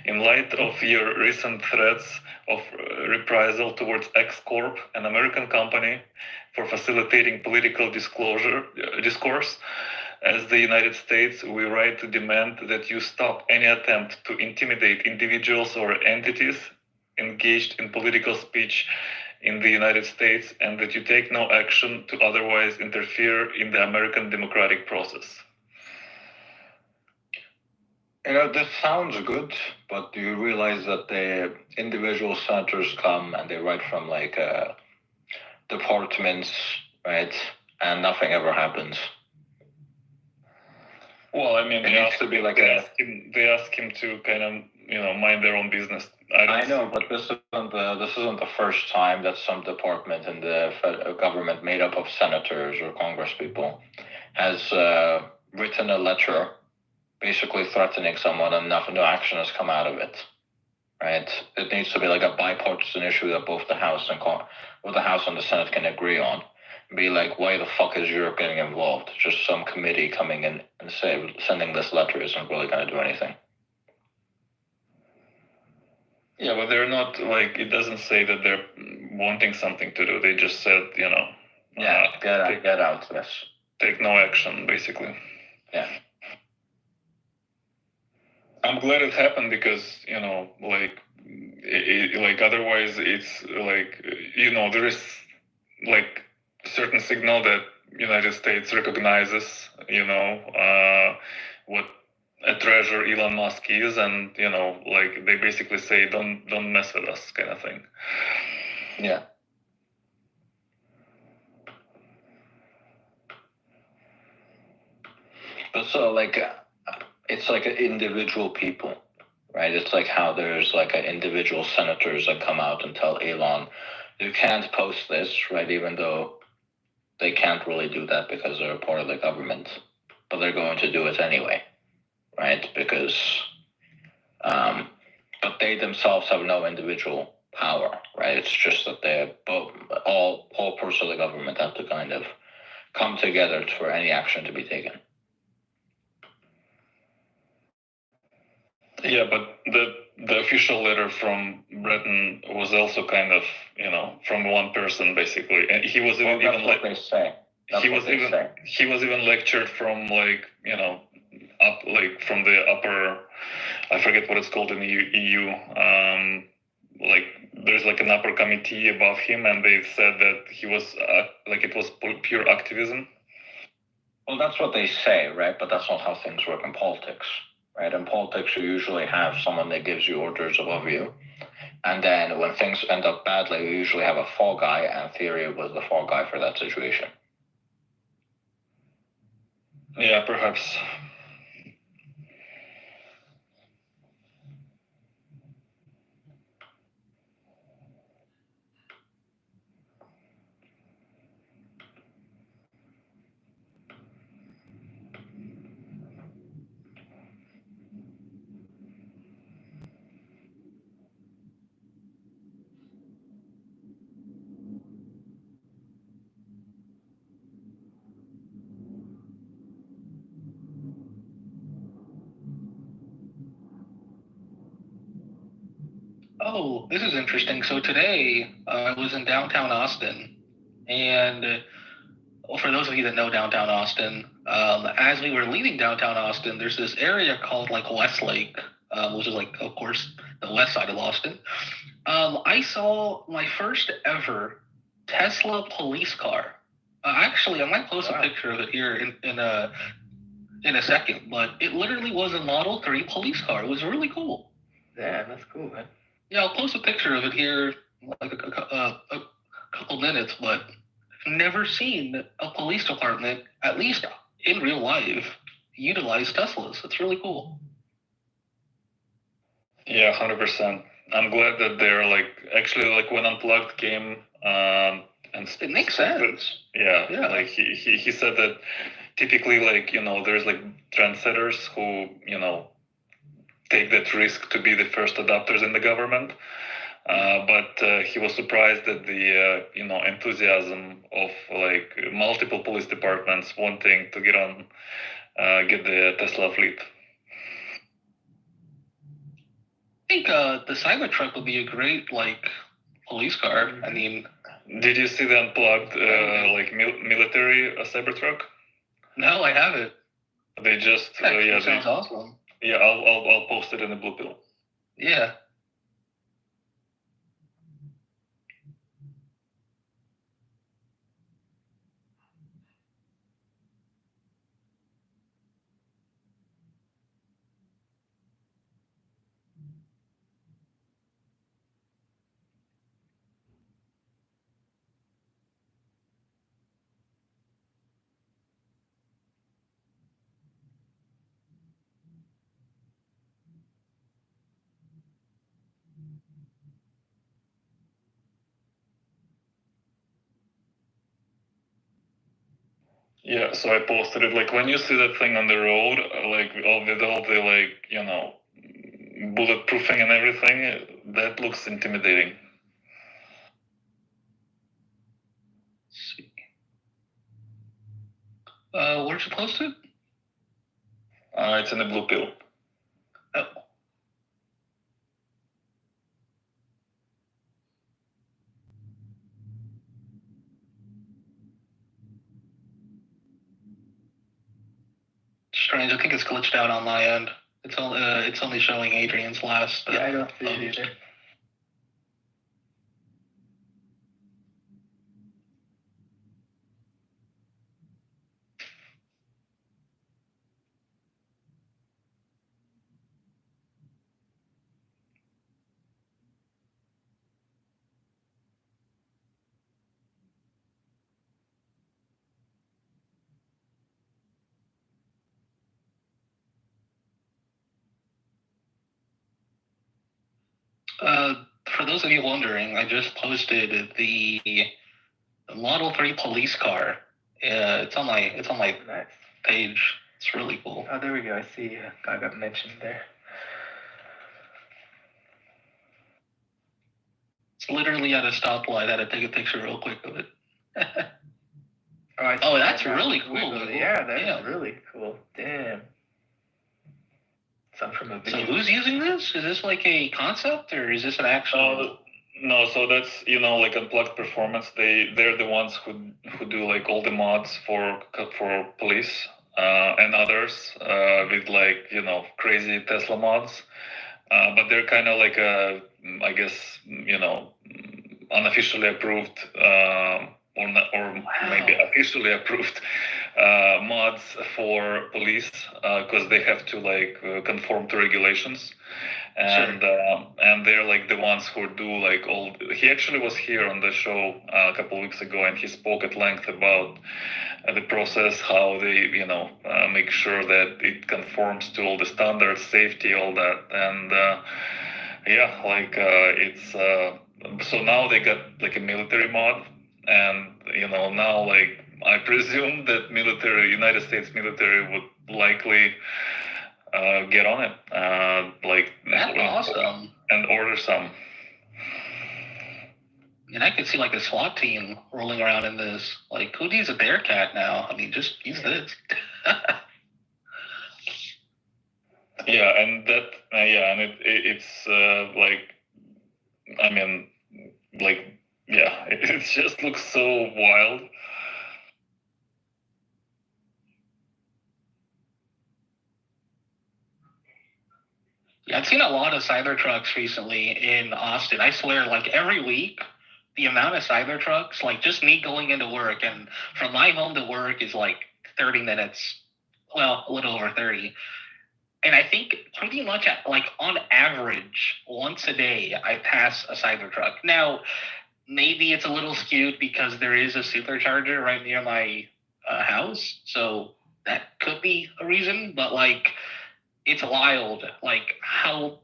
In light of your recent threats of reprisal towards X Corp, an American company, for facilitating political discourse, as the United States, we write to demand that you stop any attempt to intimidate individuals or entities engaged in political speech in the United States, and that you take no action to otherwise interfere in the American democratic process." This sounds good, but do you realize that the individual senators come and they write from departments, right? And nothing ever happens. Well, I mean, It needs to be like they ask him to kind of, mind their own business. I know, but this isn't the first time that some department in the federal government, made up of senators or congresspeople, has written a letter basically threatening someone, and no action has come out of it. Right? It needs to be like a bipartisan issue that both the House and the Senate can agree on. Be like, why the fuck is Europe getting involved? Just some committee coming in and sending this letter isn't really going to do anything. Yeah, but they're not it doesn't say that they're wanting something to do. They just said, get out. Yes. Take no action, basically. Yeah. I'm glad it happened because, otherwise it's there is certain signal that United States recognizes, what a treasure Elon Musk is, and they basically say don't mess with us, kind of thing. Yeah. But so it's like individual people, right? It's like how there's like individual senators that come out and tell Elon, you can't post this, right? Even though they can't really do that because they're a part of the government, but they're going to do it anyway, right? Because, but they themselves have no individual power, right? It's just that they both, all parts of the government have to kind of come together for any action to be taken. Yeah, but the official letter from Britain was also kind of, from one person basically, and he was Well, even like they say. he was even lectured from up from the upper, I forget what it's called in the EU. There's an upper committee above him, and they said that he was it was pure activism. Well, that's what they say, right? But that's not how things work in politics, right? In politics, you usually have someone that gives you orders above you. And then when things end up badly, you usually have a fall guy, and theory was the fall guy for that situation. Yeah, perhaps. Oh, this is interesting. So today I was in downtown Austin, and for those of you that know downtown Austin, as we were leaving downtown Austin, there's this area called Westlake, which is of course, the west side of Austin. I saw my first ever Tesla police car. Actually, I might post a picture of it here in a second, but it literally was a Model 3 police car. It was really cool. Yeah, that's cool, man. Yeah, I'll post a picture of it here a couple minutes, but I've never seen a police department, at least in real life, utilize Teslas. It's really cool. Yeah, 100%. I'm glad that they're actually when Unplugged came and it makes sense. Yeah. He said that typically there's trendsetters who take that risk to be the first adopters in the government. But he was surprised at the enthusiasm of multiple police departments wanting to get the Tesla fleet. I think the Cybertruck would be a great police car. I mean, did you see the Unplugged military Cybertruck? No, I haven't. They just sounds awesome. Yeah, I'll post it in the blue pill. Yeah. Yeah, so I posted it. When you see that thing on the road, with all the bulletproofing and everything, that looks intimidating. Let's see. Where'd you post it? It's in the blue pill. Oh. Strange. I think it's glitched out on my end. It's only showing Adrian's last. Yeah, I don't see it either. for those of you wondering, I just posted the Model 3 police car. It's on my Nice. page. It's really cool. Oh, there we go. I see. I got mentioned there. It's literally at a stoplight. I had to take a picture real quick of it. I see Oh, that that's now. really cool. Yeah, that's Yeah. really cool. Damn. Some from a So video. who's using this? Is this like a concept, or is this an actual? No, so that's like Unplugged Performance. They're the ones who do like all the mods for police and others with like crazy Tesla mods. But they're kind of like I guess unofficially approved or not, or maybe officially approved mods for police because they have to like conform to regulations. And and they're like the ones who do like all. He actually was here on the show a couple of weeks ago, and he spoke at length about the process, how they make sure that it conforms to all the standards, safety, all that. And it's so now they got like a military mod, and now like I presume that United States military would likely get on it, That's awesome. and order some. And I could see like a SWAT team rolling around in this. Like, who needs a Bearcat now? I mean, just use this. Yeah, and that and it's like, I mean, like, yeah, it just looks so wild. Yeah, I've seen a lot of Cybertrucks recently in Austin. I swear, like every week, the amount of Cybertrucks, like just me going into work, and from my home to work is like 30 minutes. Well, a little over 30. And I think pretty much like on average, once a day, I pass a Cybertruck. Now, maybe it's a little skewed because there is a supercharger right near my house. So that could be a reason, but like, it's wild, like how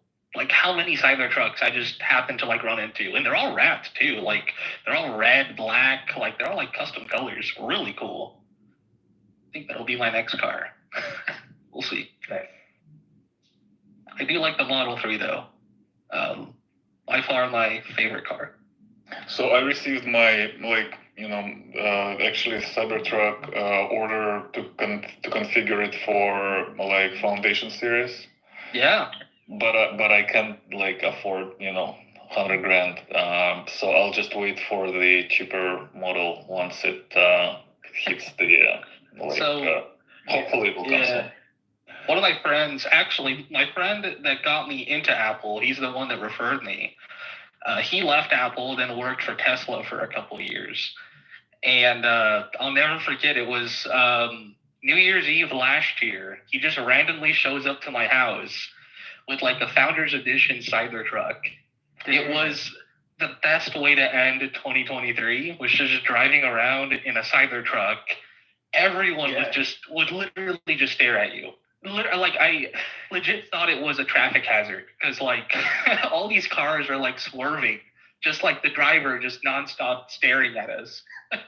many Cybertrucks I just happen to like run into, and they're all wrapped too. Like they're all red, black, like they're all like custom colors. Really cool. I think that'll be my next car. We'll see. Nice. I do like the Model 3 though. By far my favorite car. So I received my actually Cybertruck order to configure it for like Foundation series. Yeah. But I can't like afford $100,000. So I'll just wait for the cheaper model once it hits the hopefully it will come soon. One of my friends, actually, my friend that got me into Apple, he's the one that referred me. He left Apple, then worked for Tesla for a couple of years. And I'll never forget, it was New Year's Eve last year. He just randomly shows up to my house with like a Founders Edition Cybertruck. It was the best way to end 2023, was just driving around in a Cybertruck. Everyone would literally just stare at you. Like I legit thought it was a traffic hazard because like all these cars are like swerving, just like the driver just nonstop staring at us. It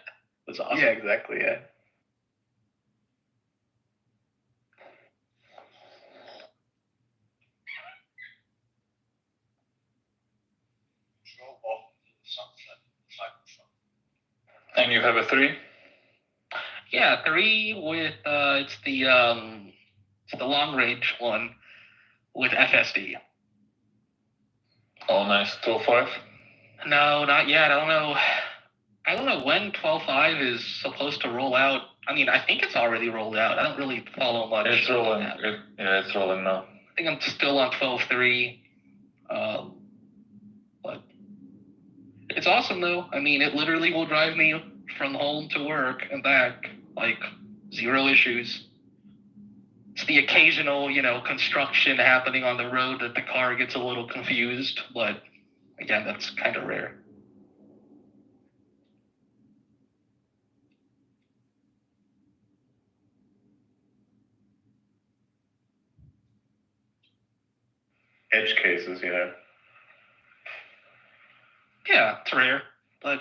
was awesome. Yeah, exactly. Yeah. And you have a 3? Yeah, 3 with it's the long range one with FSD. Oh, nice. 12.5? No, not yet. I don't know when 12.5 is supposed to roll out. I mean, I think it's already rolled out. I don't really follow much. It's rolling. It's rolling now. I think I'm still on 12.3. But it's awesome though. I mean, it literally will drive me from home to work and back, like 0 issues. It's the occasional, construction happening on the road that the car gets a little confused, but again, that's kind of rare. Edge cases, Yeah, it's rare, but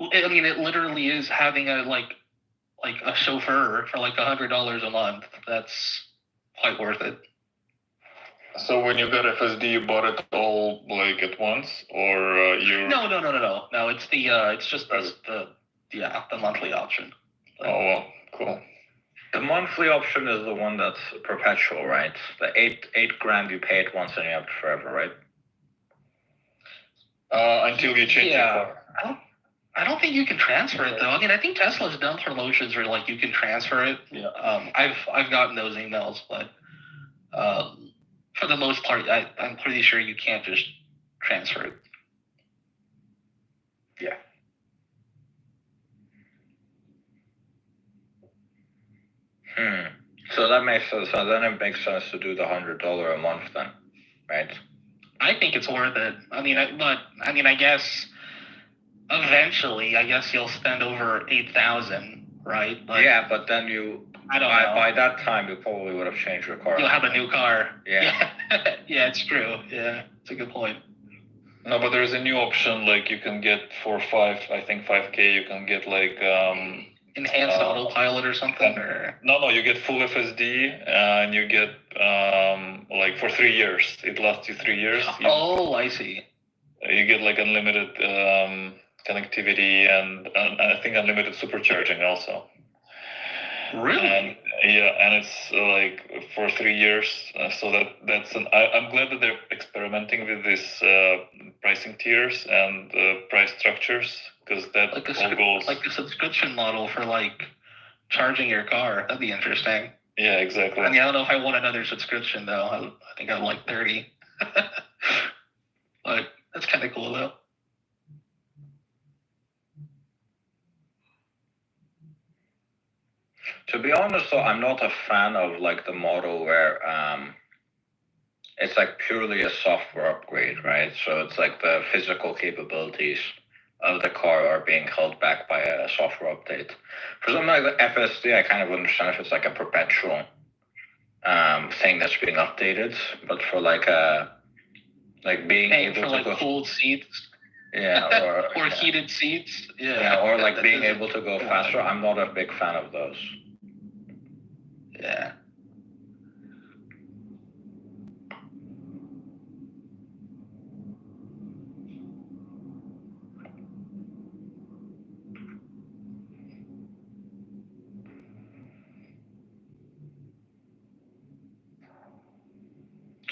I mean, it literally is having a like a chauffeur for like $100 a month. That's quite worth it. So when you got FSD, you bought it all like at once, or you? No. No, it's the it's just the monthly option. Oh well, cool. The monthly option is the one that's perpetual, right? The eight grand you pay it once and you have it forever, right? Until you change your car. I don't think you can transfer it though. I mean, I think Tesla's done promotions where like you can transfer it. Yeah. I've gotten those emails, but for the most part, I'm pretty sure you can't just transfer it. Yeah. So that makes sense. So then it makes sense to do the $100 a month then, right? I think it's worth it. I mean, I guess eventually, I guess you'll spend over 8,000, right? But yeah, but then I don't know. By that time, you probably would have changed your car. You'll have a new car. Yeah. Yeah, it's true. Yeah, it's a good point. No, but there's a new option. Like you can get for 5K. You can get like enhanced autopilot or something. Or no, you get full FSD and you get like for 3 years. It lasts you 3 years. I see. You get like unlimited connectivity and I think unlimited supercharging also. Really? And it's like for 3 years. So that's I'm glad that they're experimenting with this pricing tiers and price structures because that all goes like a subscription model for like charging your car. That'd be interesting. Yeah, exactly. I mean, I don't know if I want another subscription though. I think I'm like 30. But that's kind of cool though. To be honest, though, I'm not a fan of like the model where it's like purely a software upgrade, right? So it's like the physical capabilities of the car are being held back by a software update. For something like the FSD, I kind of understand if it's like a perpetual thing that's being updated, but for like being able to go cooled seats. Yeah, or heated seats. Yeah, or like being able to go faster. I'm not a big fan of those. Yeah.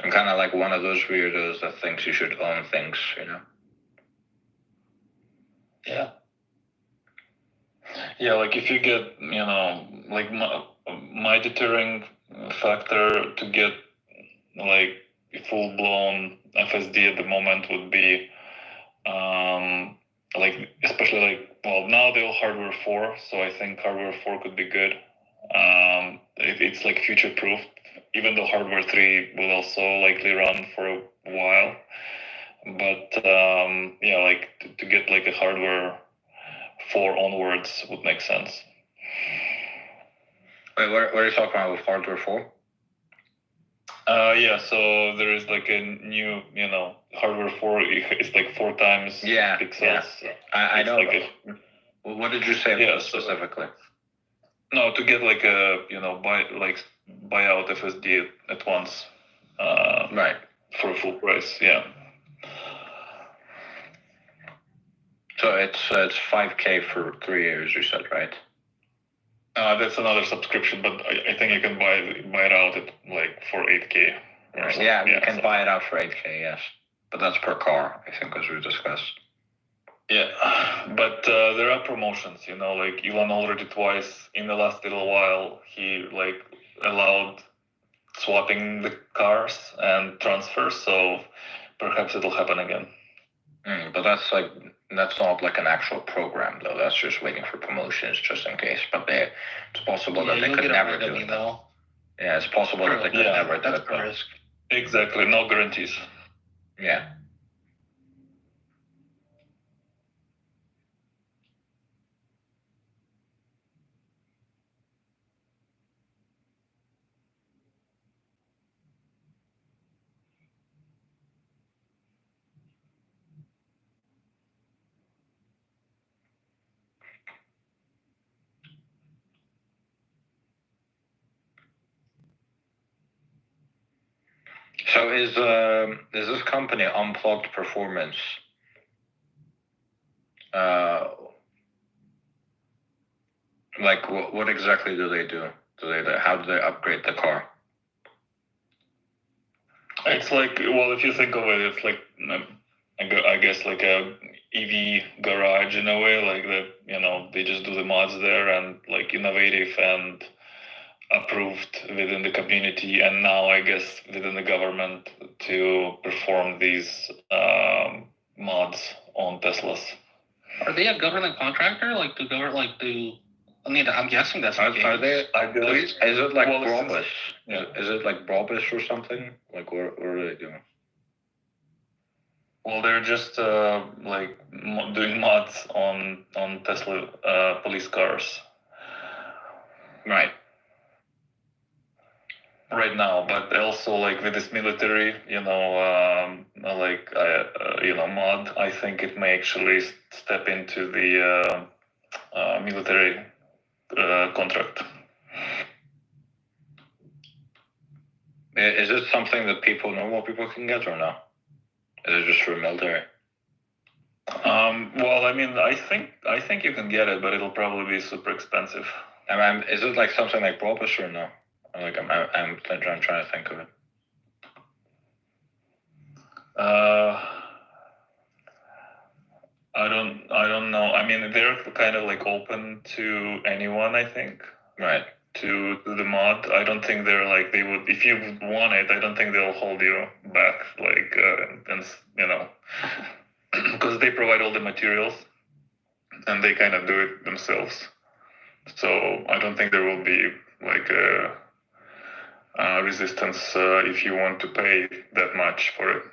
I'm kind of like one of those weirdos that thinks you should own things, you know? Yeah. Yeah, like if you get, like my deterring factor to get like full blown FSD at the moment would be like especially like now they'll hardware 4, so I think hardware 4 could be good. It's like future proof, even though hardware 3 will also likely run for a while. But like to get like a hardware 4 onwards would make sense. Wait, what are you talking about with hardware 4? So there is like a new, hardware 4. It's like 4 times pixels. Yeah. I know. Like what did you say specifically? No, to get like a buy out FSD at once. Right. For a full price, yeah. So it's 5K for 3 years, you said, right? That's another subscription, but I think you can buy it out at like for 8K. Yeah, you can buy it out for 8K, yes. But that's per car, I think, as we discussed. Yeah, but there are promotions, like Elon already twice in the last little while, he like allowed swapping the cars and transfers, so perhaps it'll happen again. But that's not like an actual program, though. That's just waiting for promotions, just in case. But it's possible that they could never do it. Yeah, it's possible that they could never do it. That's a risk. Exactly, no guarantees. Yeah. So is this company Unplugged Performance? Like what exactly do they do? How do they upgrade the car? It's like, well, if you think of it, it's like I guess like a EV garage in a way, like that. They just do the mods there and like innovative and approved within the community, and now I guess within the government to perform these mods on Teslas. Are they a government contractor? Like to govern, like to? I mean, I'm guessing that's the case. Are they? I believe. Is it like Well, Brobus? yeah. Is it like Brobus or something? Like what are they doing? Well, they're just like doing mods on Tesla police cars. Right now, but also like with this military, mod, I think it may actually step into the military contract. Is it something that normal people can get or no? Is it just for military? Well, I mean, I think you can get it, but it'll probably be super expensive. Is it like something like Brobus or no? Like I'm trying to think of it. I don't know. I mean, they're kind of like open to anyone, I think. Right. To the mod. I don't think they're like, they would, if you want it, I don't think they'll hold you back, like, because they provide all the materials and they kind of do it themselves. So I don't think there will be like a resistance if you want to pay that much for it.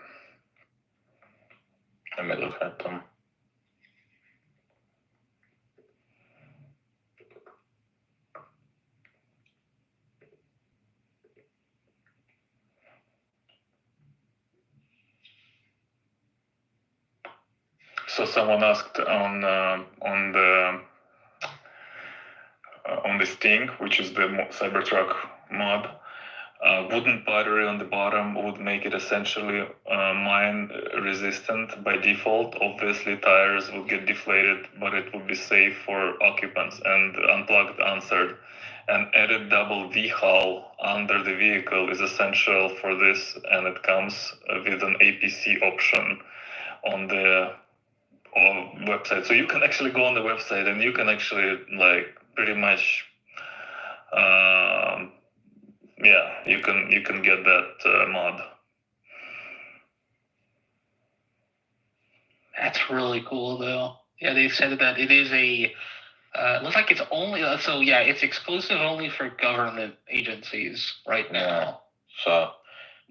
Let me look at them. So someone asked on this thing, which is the Cybertruck mod, wooden battery on the bottom would make it essentially mine resistant by default. Obviously, tires would get deflated, but it would be safe for occupants. And Unplugged answered, an added double V-hull under the vehicle is essential for this, and it comes with an APC option on the website. So you can actually go on the website and you can actually like pretty much you can get that mod. That's really cool, though. Yeah, they said that it is a. Looks like it's only it's exclusive only for government agencies right now. So.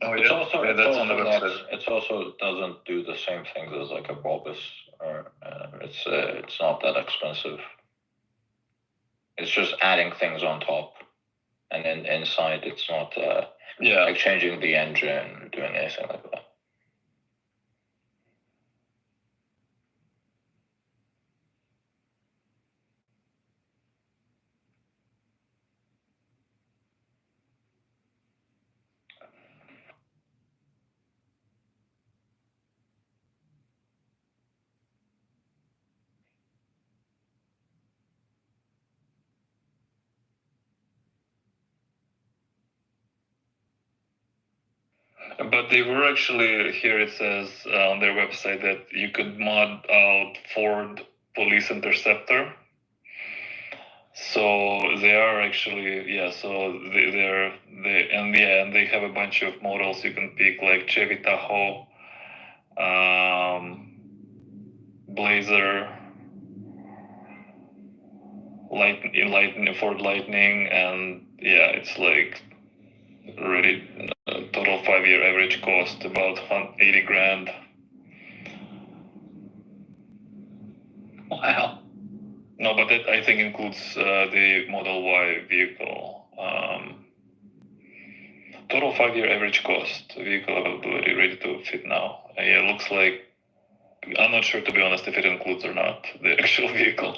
That's on the website. It also doesn't do the same things as like a Brobus, or it's not that expensive. It's just adding things on top, and then inside it's not like changing the engine or doing anything like that. But they were actually, here it says on their website that you could mod out Ford Police Interceptor. So they are actually, so they have a bunch of models you can pick, like Chevy Tahoe, Blazer, Ford Lightning, and it's like already total 5-year average cost about 80 grand. Wow. No, but that I think includes the Model Y vehicle. Total 5-year average cost, vehicle availability, ready to fit now. It looks like, I'm not sure to be honest if it includes or not the actual vehicle.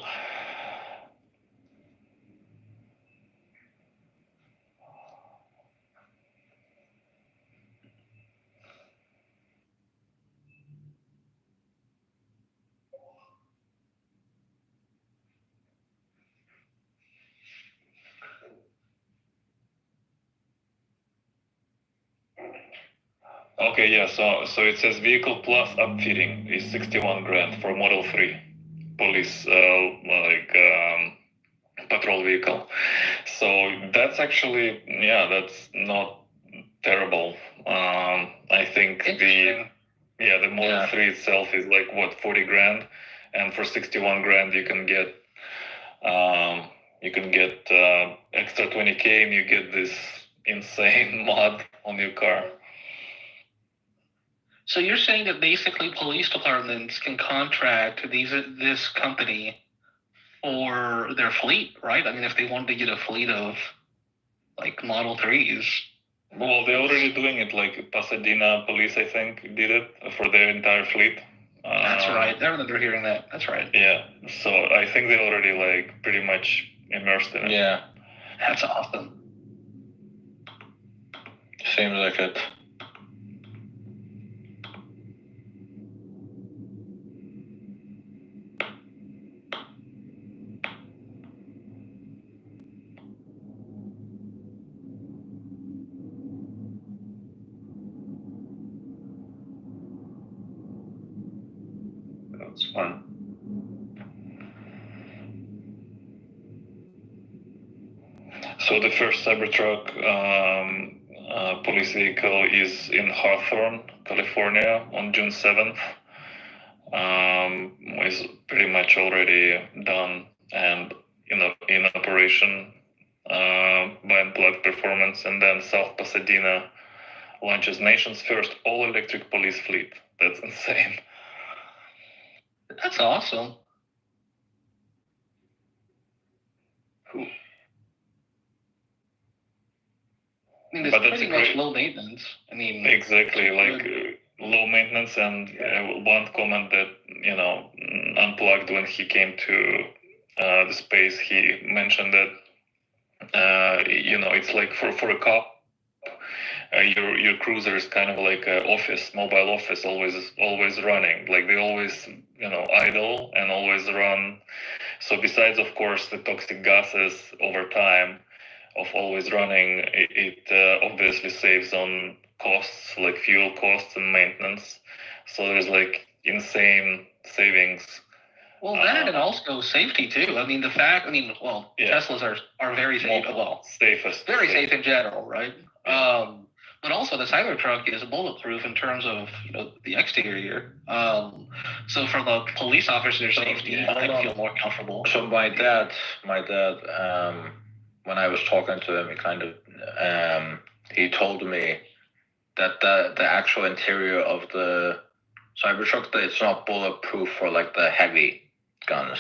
Okay, yeah. So it says vehicle plus upfitting is 61 grand for Model 3 police patrol vehicle. So that's actually, yeah, that's not terrible. I think the Model 3 itself is like what, 40 grand, and for 61 grand you can get extra 20K and you get this insane mod on your car. So you're saying that basically police departments can contract this company for their fleet, right? I mean, if they wanted to get a fleet of like Model 3s. Well, they're already doing it. Like Pasadena police, I think, did it for their entire fleet. That's right. I remember hearing that. That's right. Yeah. So I think they're already like pretty much immersed in it. Yeah. That's awesome. Seems like it. That's fun. So the first Cybertruck police vehicle is in Hawthorne, California, on June 7th. Is pretty much already done and in operation by Unplugged Performance, and then South Pasadena launches nation's first all-electric police fleet. That's insane. That's awesome. Cool. I mean, it's pretty much low maintenance. I mean, exactly, like low maintenance. And one comment that Unplugged, when he came to the space, he mentioned that it's like for a cop, your cruiser is kind of like an office, mobile office, always running. Like they always idle and always run. So besides, of course, the toxic gases over time of always running, it obviously saves on costs, like fuel costs and maintenance. So there's like insane savings. Well, that and also safety too. I mean, Teslas are very safe. Safest. Very safe in general, right? But also the Cybertruck is bulletproof in terms of the exterior. So for the police officer's safety, I feel more comfortable. So my dad, when I was talking to him, he told me that the actual interior of the Cybertruck, that it's not bulletproof for like the heavy guns.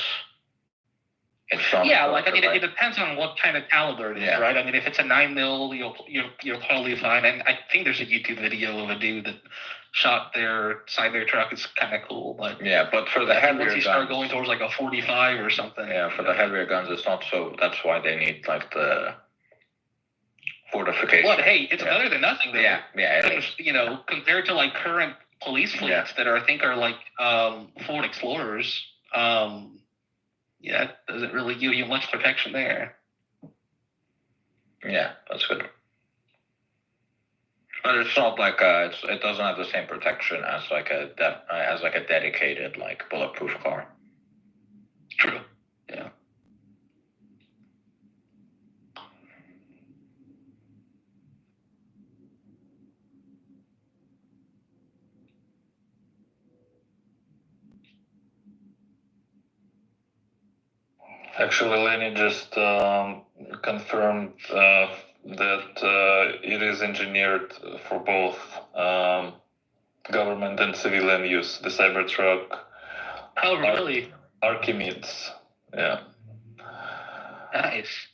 It depends on what kind of caliber it is, right? I mean, if it's a 9mm, you're totally fine. And I think there's a YouTube video of a dude that shot their Cybertruck. It's kind of cool, but but for the heavier guns, once you start going towards like a 45 or something. Yeah, for the heavier guns, it's not so. That's why they need like the fortification. But hey, it's better than nothing, though. Yeah. Compared to like current police fleets that I think are like Ford Explorers. It doesn't really give you much protection there. Yeah, that's good. But it's not like it doesn't have the same protection as like a dedicated like bulletproof car. True. Yeah. Actually, Lenny just confirmed that it is engineered for both government and civilian use. The Cybertruck. Oh, really? Archimedes. Yeah. Nice.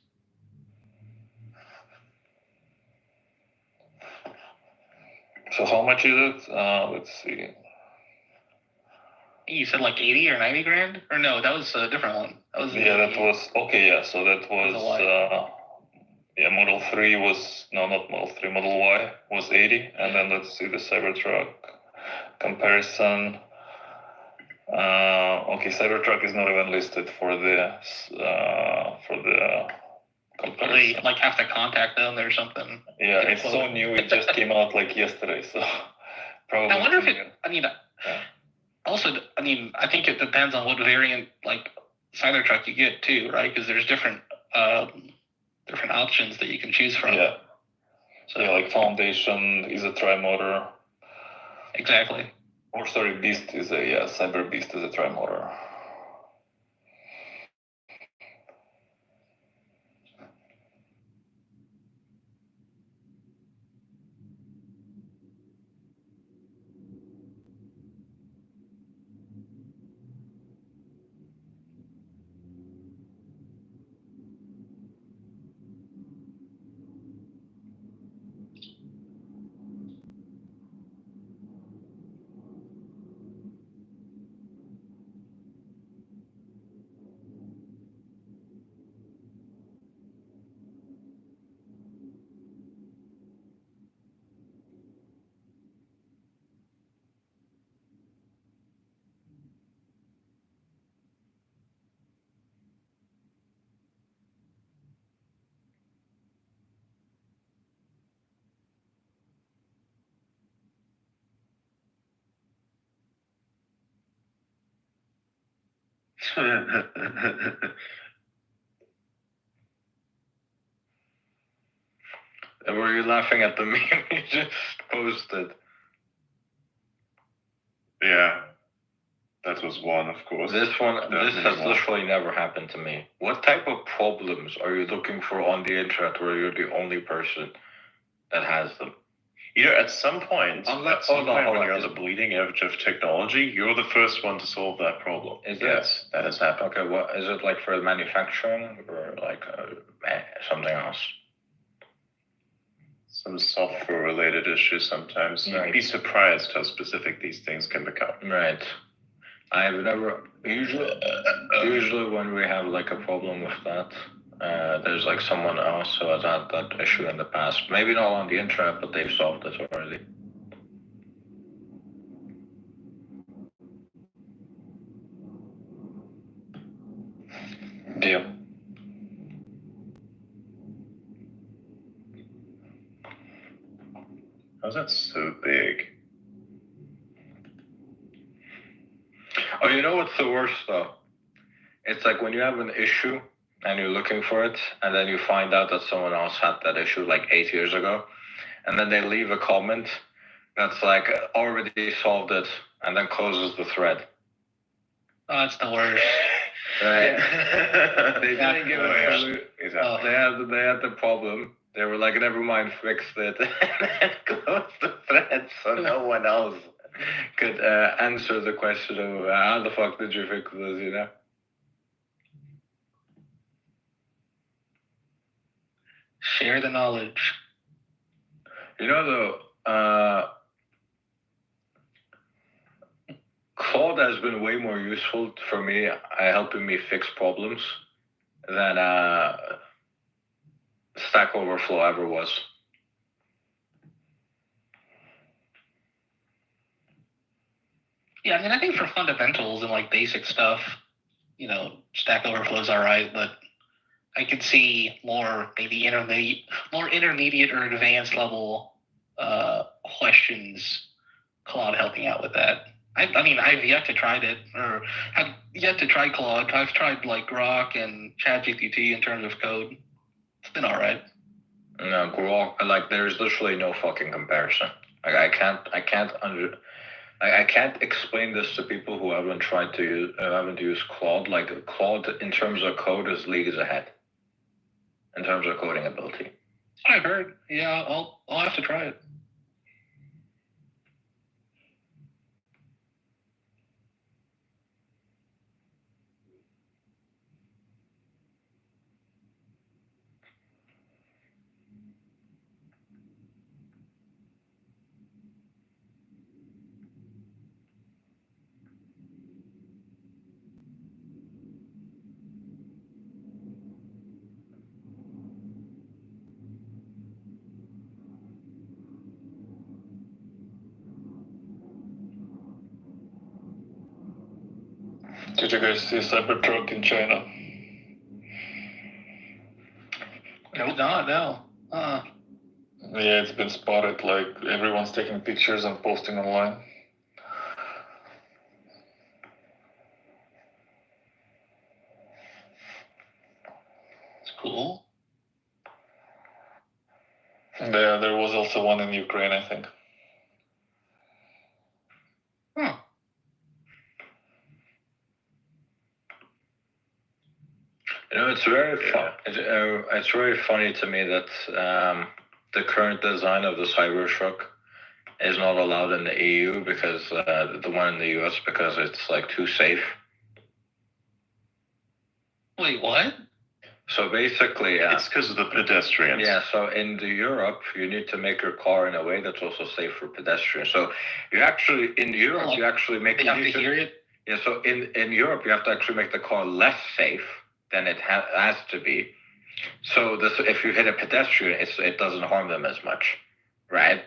So how much is it? Let's see. You said like 80 or 90 grand? Or no, that was a different one. That was okay. Yeah, so that was Model 3 was not Model 3. Model Y was 80, and then let's see the Cybertruck comparison. Cybertruck is not even listed for the comparison. They like have to contact them or something. Yeah, it's so new. It just came out like yesterday. So Probably. I wonder if it. I mean, also, I mean, I think it depends on what variant like Cybertruck you get too, right? Because there's different options that you can choose from. Yeah. So yeah, like Foundation is a tri-motor. Exactly. Or sorry, Beast is Cyber Beast is a tri-motor. Were you laughing at the meme you just posted? Yeah, that was one, of course. This has more. literally never happened to me. What type of problems are you looking for on the internet where you're the only person that has them? You know, at some point, when you're on the bleeding edge of technology, you're the first one to solve that problem. Yes, that has happened. Okay, what is it like for manufacturing or like something else? Some software-related issues sometimes. You'd be surprised how specific these things can become. Right. I've never usually when we have like a problem with that, there's like someone else who has had that issue in the past. Maybe not on the internet, but they've solved it already. Yeah. How's that so big? Oh, you know what's the worst though? It's like when you have an issue and you're looking for it, and then you find out that someone else had that issue like 8 years ago, and then they leave a comment that's like already solved it, and then closes the thread. Oh, it's the worst. Right? They didn't give a solution. Exactly. They had the problem. They were like, never mind, fixed it, and then closed the thread so no one else could answer the question of how the fuck did you fix this, you know? Share the knowledge. You know, though, Claude has been way more useful for me, helping me fix problems than Stack Overflow ever was. Yeah, I mean, I think for fundamentals and like basic stuff, you know, Stack Overflow's all right, but I could see more maybe intermediate or advanced level questions, Claude helping out with that. I mean, I've yet to try it, or have yet to try Claude. I've tried like Grok and ChatGPT in terms of code. It's been all right. No, Grok, like there's literally no fucking comparison. Like I can't explain this to people who haven't used Claude. Like Claude, in terms of code, is leagues ahead. In terms of coding ability. I've heard. Yeah, I'll have to try it. Did you guys see Cybertruck in China? No, no. Yeah, it's been spotted. Like everyone's taking pictures and posting online. It's cool. There was also one in Ukraine, I think. Huh. You know, it's very it's very funny to me that the current design of the Cybertruck is not allowed in the EU because the one in the US because it's like too safe. Wait, what? So basically, It's because of the pedestrians. yeah. So in the Europe, you need to make your car in a way that's also safe for pedestrians. So you actually in Europe, you actually make They have to hear it. Yeah. So in Europe, you have to actually make the car less safe than it has to be. So this, if you hit a pedestrian, it doesn't harm them as much, right?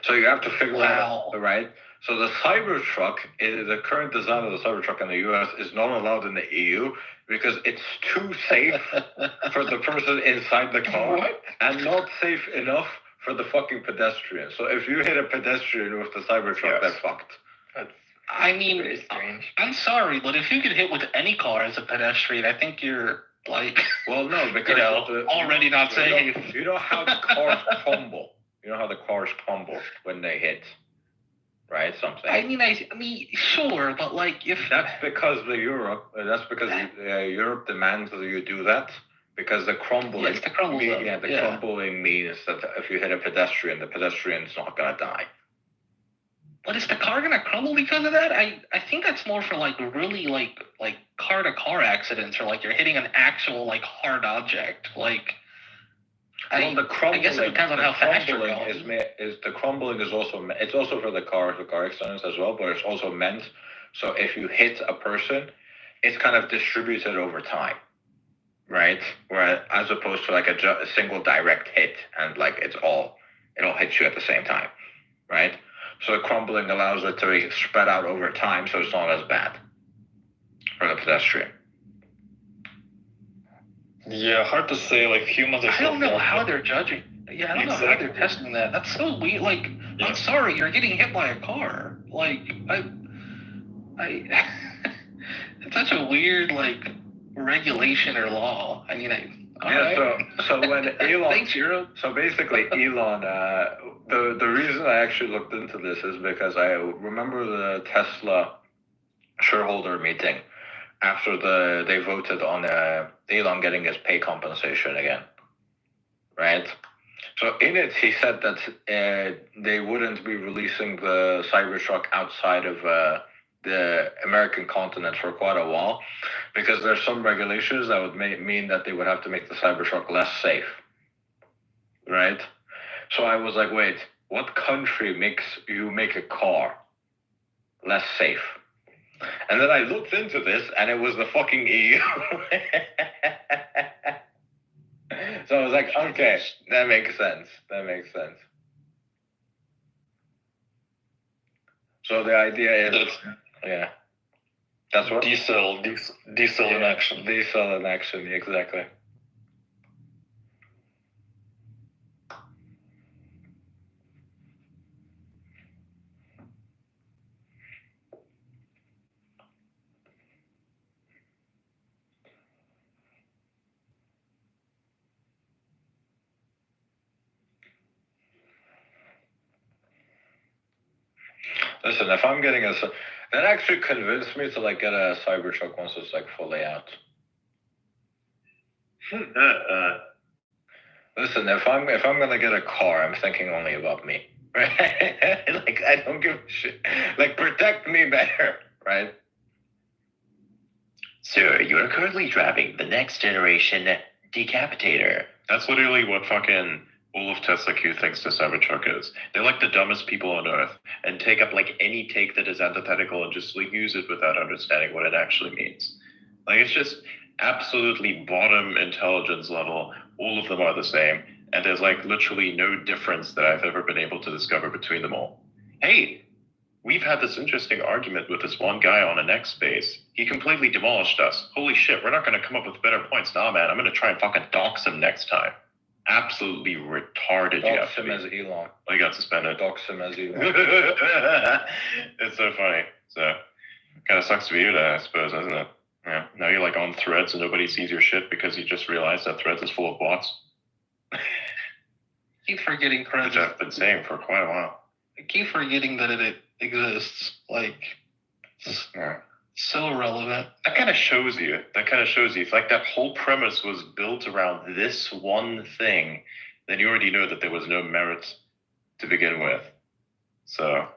So you have to figure out, right? So the Cybertruck, the current design of the Cybertruck in the US is not allowed in the EU because it's too safe for the person inside the car and not safe enough for the fucking pedestrian. So if you hit a pedestrian with the Cybertruck, they're fucked. I mean, Very strange. I'm sorry, but if you get hit with any car as a pedestrian, I think you're like, Well, no, because already not safe. You know how the cars crumble. You know how the cars crumble when they hit, right? Something. I mean, sure, but like if That's because Europe demands that you do that because the crumbling. Yes, the crumble zone. Crumbling means that if you hit a pedestrian, the pedestrian's not gonna die. But is the car gonna crumble because of that? I think that's more for like really like car to car accidents or like you're hitting an actual like hard object. Like Well, the crumbling. I guess it depends on how fast you're going. The crumbling is also it's also for the car accidents as well, but it's also meant so if you hit a person, it's kind of distributed over time, right? Where as opposed to like a single direct hit and like it all hits you at the same time, right? So the crumbling allows it to be spread out over time, so it's not as bad for the pedestrian. Yeah, hard to say. Like humans are. I don't know how they're judging. Yeah, I don't know how they're testing that. That's so weird. Like, I'm sorry, you're getting hit by a car. Like, it's such a weird like regulation or law. I mean, So when Elon, thanks, Euro. So basically, Elon. The reason I actually looked into this is because I remember the Tesla shareholder meeting after they voted on Elon getting his pay compensation again, right? So in it, he said that they wouldn't be releasing the Cybertruck outside of the American continent for quite a while because there's some regulations that would mean that they would have to make the Cybertruck less safe, right? So I was like, wait, what country makes you make a car less safe? And then I looked into this, and it was the fucking EU. So I was like, okay, that makes sense. So the idea is, that's what diesel in action. Diesel in action, exactly. Listen, if I'm getting that actually convinced me to like get a Cybertruck once it's like fully out. Listen, if I'm gonna get a car, I'm thinking only about me, right? Like I don't give a shit. Like protect me better, right? Sir, you are currently driving the next generation decapitator. That's literally what fucking all of Tesla Q thinks the Cybertruck is. They're like the dumbest people on earth and take up like any take that is antithetical and just like use it without understanding what it actually means. Like it's just absolutely bottom intelligence level. All of them are the same. And there's like literally no difference that I've ever been able to discover between them all. Hey, we've had this interesting argument with this one guy on an X space. He completely demolished us. Holy shit, we're not going to come up with better points. Nah, man, I'm going to try and fucking dox him next time. absolutely retarded you have Dox to him be. as Elon. I got suspended. Dox him as Elon. It's so funny. So, kind of sucks to be you, I suppose, doesn't it? Yeah. Now you're like on Threads and nobody sees your shit because you just realized that Threads is full of bots. Keep forgetting Which Threads. I've been saying for quite a while. I keep forgetting that it exists. Like, Yeah. so irrelevant. That kind of shows you. If like that whole premise was built around this one thing, then you already know that there was no merit to begin with. So,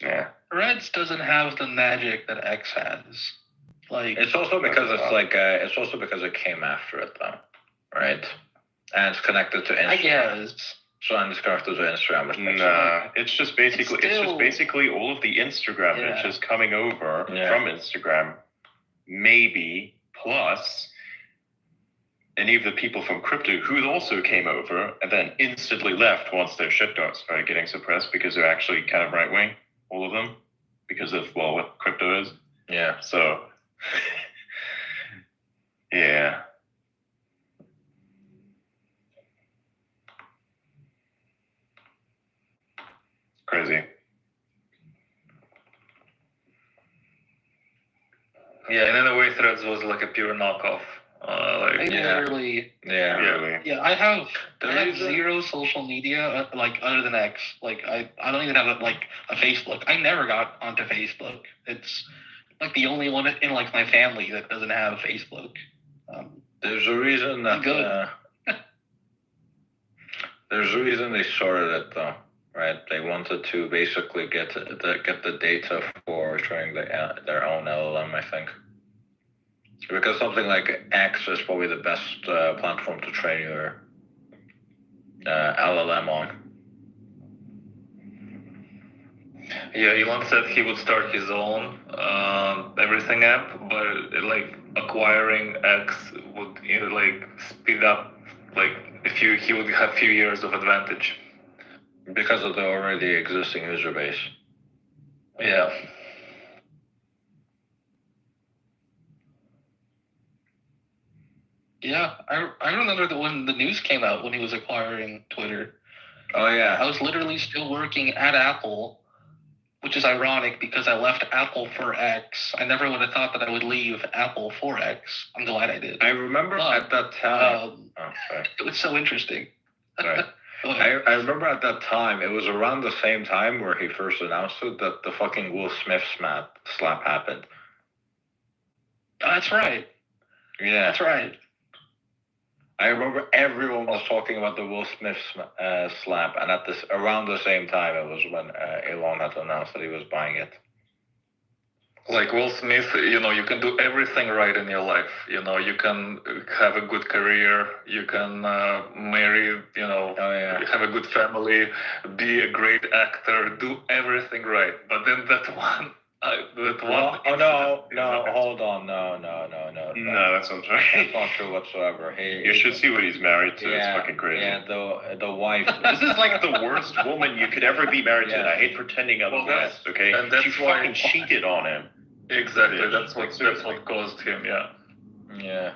yeah. Threads doesn't have the magic that X has. Like, It's also because it's also because it came after it, though, right? And it's connected to Instagram. I guess. So I'm just connected to Instagram. Which makes Nah, it's just basically still- all of the Instagram Yeah. bitches coming over Yeah. from Instagram, maybe plus any of the people from crypto who also came over and then instantly left once their shit started getting suppressed because they're actually kind of right wing, all of them, because of what crypto is. Yeah. So, yeah. Crazy. Yeah, and in a way, Threads was like a pure knockoff. I literally, Yeah. Really. yeah, I have There is a- zero social media, like, other than X. Like, I don't even have, a Facebook. I never got onto Facebook. It's, like, the only one in, like, my family that doesn't have Facebook. There's a reason that Good. there's a reason they started it, though, right? They wanted to basically get the data for training their own LLM, I think. Because something like X is probably the best platform to train your LLM on. Yeah, Elon said he would start his own everything app, but like acquiring X would like speed up like he would have few years of advantage. Because of the already existing user base. Yeah. Yeah, I remember that when the news came out when he was acquiring Twitter. Oh yeah. I was literally still working at Apple, which is ironic because I left Apple for X. I never would have thought that I would leave Apple for X. I'm glad I did. I remember But, at that time. Sorry. It was so interesting. Sorry. I remember at that time, it was around the same time where he first announced it that the fucking Will Smith slap happened. That's right. Yeah. That's right. I remember everyone was talking about the Will Smith slap, and around the same time, it was when Elon had announced that he was buying it. Like Will Smith, you can do everything right in your life. You can have a good career, you can marry, have a good family, be a great actor, do everything right. But then that one. Hold on, no. No, that's not right. That's not true whatsoever. You should see what he's married to. It's fucking crazy. Yeah, the wife. This is like the worst woman you could ever be married to. And I hate pretending otherwise. Okay, and that's she why- fucking cheated on him. Exactly. Yeah, That's what caused him. Yeah. Yeah.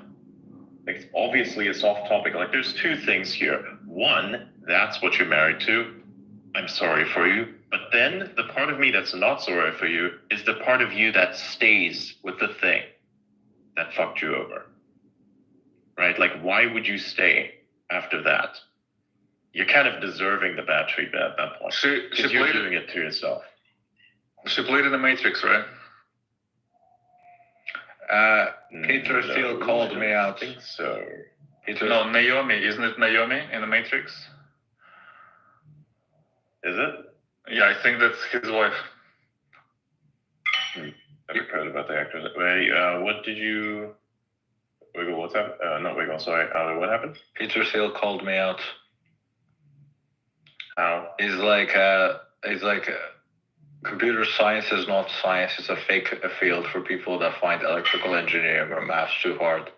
Like, it's obviously a soft topic. Like, there's two things here. One, that's what you're married to. I'm sorry for you. But then the part of me that's not sorry for you is the part of you that stays with the thing that fucked you over. Right? Like, why would you stay after that? You're kind of deserving the bad treatment at that point. She Because you're played doing it to yourself. She played in the Matrix, right? Peter Steele called me out. I think so. No, Naomi. Isn't it Naomi in the Matrix? Is it? Yeah, I think that's his wife. I've heard about the actors. Wait, what did you... Wiggle, what's that? Not Wiggle, sorry. What happened? Peter Steele called me out. How? He's like, computer science is not science. It's a fake field for people that find electrical engineering or maths too hard.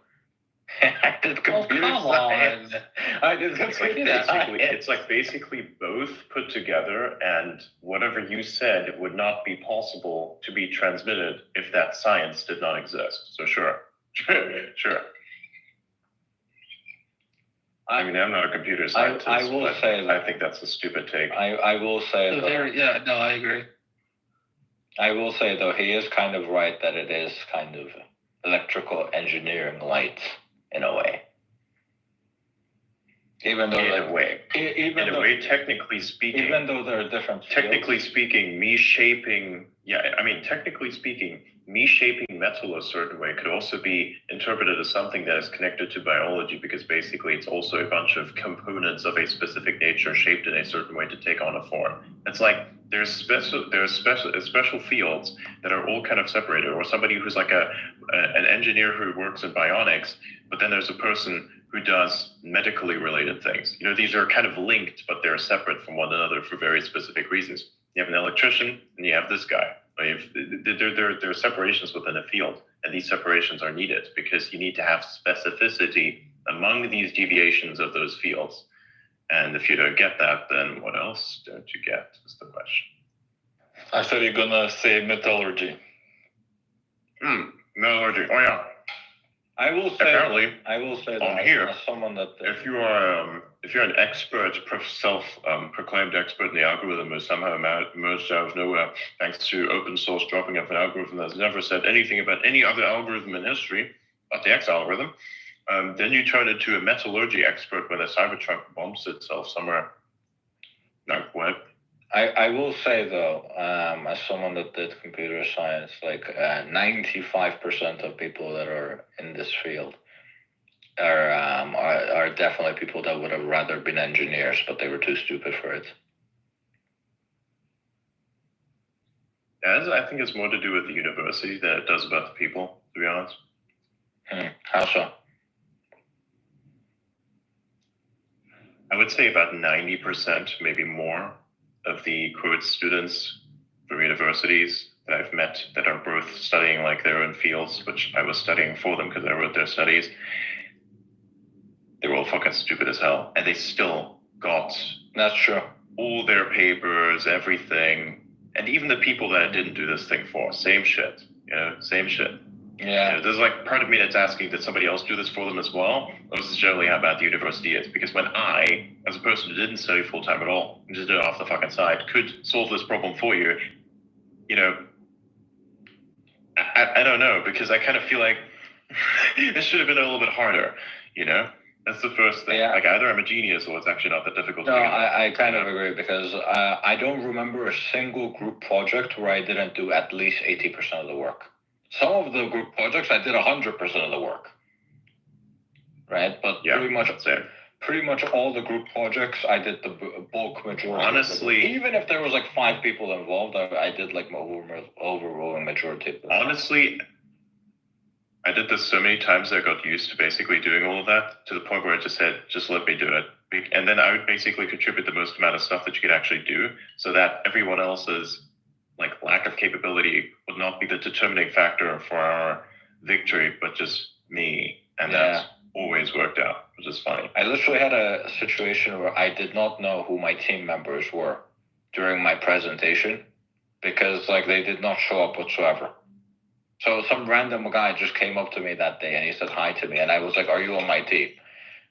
I did computer science. I did computer science. It's like basically both put together, and whatever you said would not be possible to be transmitted if that science did not exist. So sure. I mean, I'm not a computer scientist, I will but say that I think that's a stupid take. I will say So though, yeah, no, I agree. I will say though, he is kind of right that it is kind of electrical engineering light in a way. Even though In a way, technically speaking, even though there are different technically fields, speaking, technically speaking, me shaping metal a certain way could also be interpreted as something that is connected to biology, because basically it's also a bunch of components of a specific nature shaped in a certain way to take on a form. It's like there's special fields that are all kind of separated, or somebody who's like an engineer who works in bionics, but then there's a person who does medically related things. You know, these are kind of linked, but they're separate from one another for very specific reasons. You have an electrician, and you have this guy. There are separations within a field, and these separations are needed because you need to have specificity among these deviations of those fields. And if you don't get that, then what else don't you get is the question. I thought you're gonna say metallurgy. Metallurgy. Oh yeah. I will say on that here, as someone that if you're an expert, self-proclaimed expert in the algorithm, who somehow emerged out of nowhere thanks to open source dropping of an algorithm that's never said anything about any other algorithm in history, but the X algorithm, then you turn into a metallurgy expert when a Cybertruck bombs itself somewhere. Like what? I will say though, as someone that did computer science, like 95% of people that are in this field are definitely people that would have rather been engineers, but they were too stupid for it. As I think it's more to do with the university than it does about the people, to be honest. How so? I would say about 90%, maybe more, of the quote students from universities that I've met that are both studying like their own fields, which I was studying for them because I wrote their studies, they were all fucking stupid as hell, and they still got That's true. all their papers, everything, and even the people that I didn't do this thing for, same shit, same shit. Yeah. There's like part of me that's asking, did somebody else do this for them as well? Or this is generally how bad the university is. Because when I, as a person who didn't study full time at all, and just did it off the fucking side, could solve this problem for you, I don't know, because I kind of feel like it should have been a little bit harder, That's the first thing. Yeah. Like either I'm a genius or it's actually not that difficult No, to begin with. I kind of agree, because I don't remember a single group project where I didn't do at least 80% of the work. Some of the group projects I did 100% of the work, right? But Yeah, pretty much all the group projects I did the bulk majority. Honestly, even if there was like 5 people involved, I did like my overwhelming majority of them. Honestly, I did this so many times that I got used to basically doing all of that, to the point where I just said, just let me do it. And then I would basically contribute the most amount of stuff that you could actually do, so that everyone else's lack of capability would not be the determining factor for our victory, but just me. And that's always worked out, which is funny. I literally had a situation where I did not know who my team members were during my presentation, because they did not show up whatsoever. So some random guy just came up to me that day and he said hi to me, and I was like, "Are you on my team?"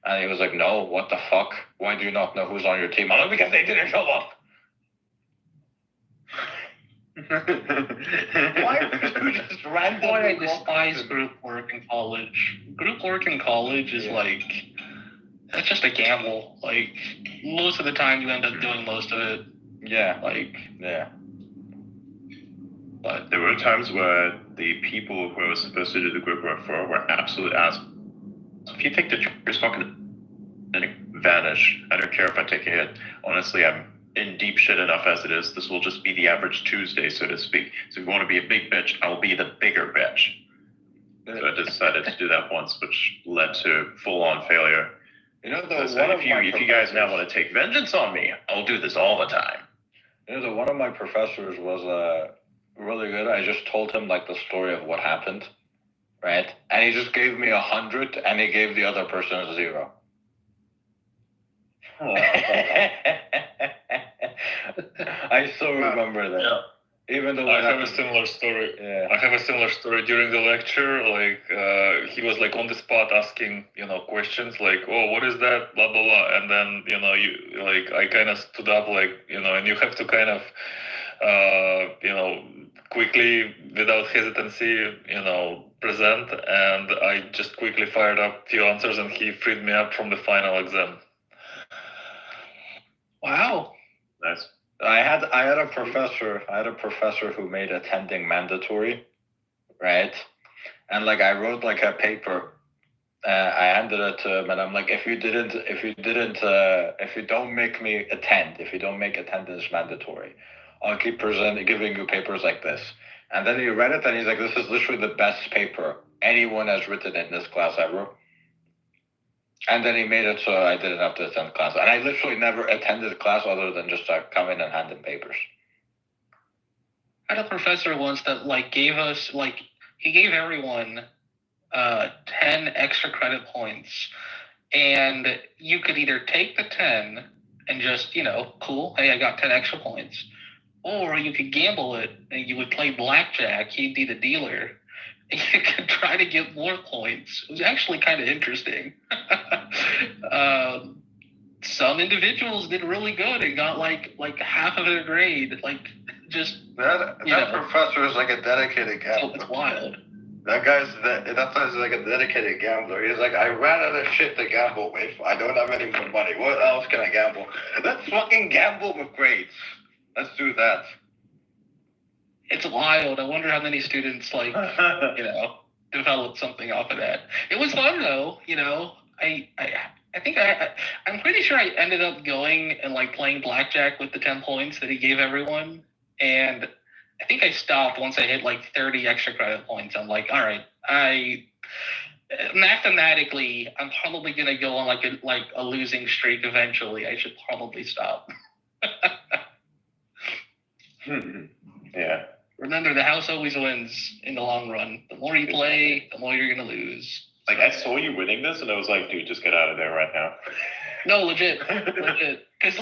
And he was like, "No, what the fuck? Why do you not know who's on your team?" I'm like, "Because they didn't show up." Why would you just randomly? Boy, I despise group work in college. Group work in college is that's just a gamble. Most of the time you end up doing most of it. Yeah. But there were times where the people who I was supposed to do the group work for were absolute assholes. If you think that you're just fucking vanish, I don't care if I take a hit. Honestly, I'm in deep shit enough as it is. This will just be the average Tuesday, so to speak. So if you want to be a big bitch, I will be the bigger bitch. So I decided to do that once, which led to full-on failure. If you guys now want to take vengeance on me, I'll do this all the time. One of my professors was really good. I just told him the story of what happened, right? And he just gave me 100, and he gave the other person a 0. I still remember that. Yeah. Even though I have a similar story. Yeah. I have a similar story during the lecture. Like he was like on the spot asking, questions like, "Oh, what is that?" Blah blah blah. And then you like I kind of stood up like and you have to kind of quickly without hesitancy present. And I just quickly fired up a few answers, and he freed me up from the final exam. Wow. Nice. I had a professor who made attending mandatory, right? And like I wrote like a paper, I handed it to him, and I'm like, if you don't make me attend, if you don't make attendance mandatory, I'll keep giving you papers like this. And then he read it, and he's like, this is literally the best paper anyone has written in this class ever. And then he made it so I didn't have to attend class. And I literally never attended class other than just come in and hand in papers. I had a professor once that gave us he gave everyone 10 extra credit points, and you could either take the 10 and just cool, hey, I got 10 extra points, or you could gamble it and you would play blackjack. He'd be the dealer. You could try to get more points. It was actually kind of interesting. Some individuals did really good and got like half of their grade. That professor is like a dedicated gambler. It's wild. That guy's like a dedicated gambler. He's like, I ran out of shit to gamble with. I don't have any more money. What else can I gamble? Let's fucking gamble with grades. Let's do that. It's wild. I wonder how many students developed something off of that. It was fun though. I think I'm pretty sure I ended up going and playing blackjack with the 10 points that he gave everyone. And I think I stopped once I hit 30 extra credit points. I'm like, all right, mathematically, I'm probably going to go on a losing streak eventually. I should probably stop. Yeah. Remember, the house always wins in the long run. The more you play, the more you're going to lose. I saw you winning this, and I was like, dude, just get out of there right now. No, legit. Because,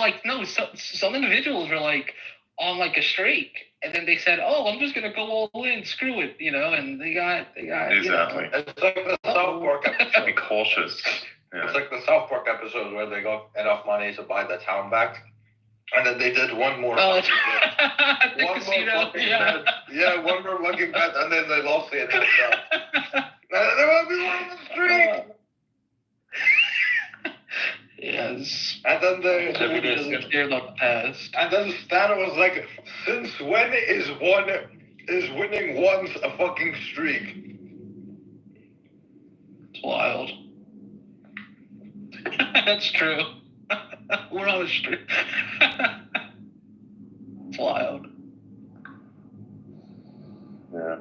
some individuals were on a streak, and then they said, oh, I'm just going to go all in, screw it, and they got Exactly. It's like the South Park episode. Be cautious. Yeah. It's like the South Park episode where they got enough money to buy the town back. And then they did one more. Oh, one more fucking bet. Yeah, one more fucking bet, and then they lost the entire town. They want to be on the street. Yes. And then Nobody doesn't care about the past. And then Stan was like, "Since when is winning once a fucking streak?" It's wild. That's true. We're on a streak. It's wild. Yeah.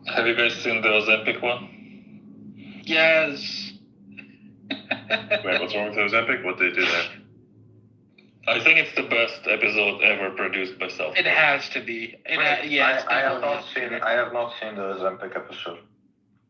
Have you guys seen the Ozempic one? Yes. Wait, what's wrong with Ozempic? What did they do there? I think it's the best episode ever produced by South Park. It has to be. I have not seen the Ozempic episode.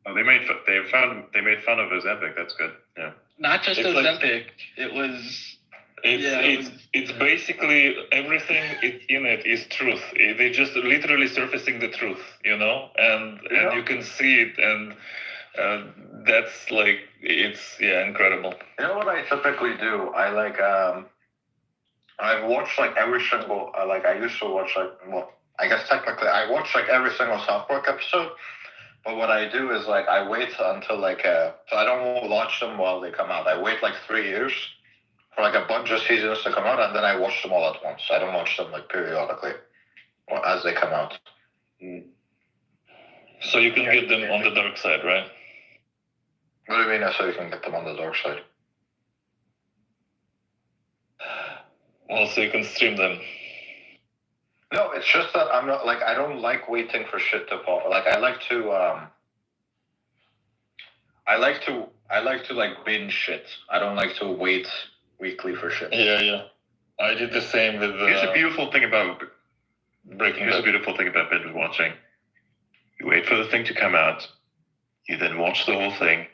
Oh, they made fun of Ozempic. That's good. Yeah. Not just It's Ozempic. It was. It's basically everything in it is truth. They just literally surfacing the truth, and you can see it, and that's it's incredible. You know what I typically do? I've watched every single I used to watch I guess technically I watch every single South Park episode. But what I do is I wait until so I don't watch them while they come out. I wait 3 years for a bunch of seasons to come out, and then I watch them all at once. I don't watch them periodically or as they come out. So you can get them on the dark side, right? What do you mean? So you can get them on the dark side? Well, so you can stream them. No, it's just that I'm not I don't like waiting for shit to pop. I like to binge shit. I don't like to wait weekly for shit. Yeah. I did the same with. Here's a beautiful thing about Breaking Bad. Binge watching. You wait for the thing to come out. You then watch the whole thing.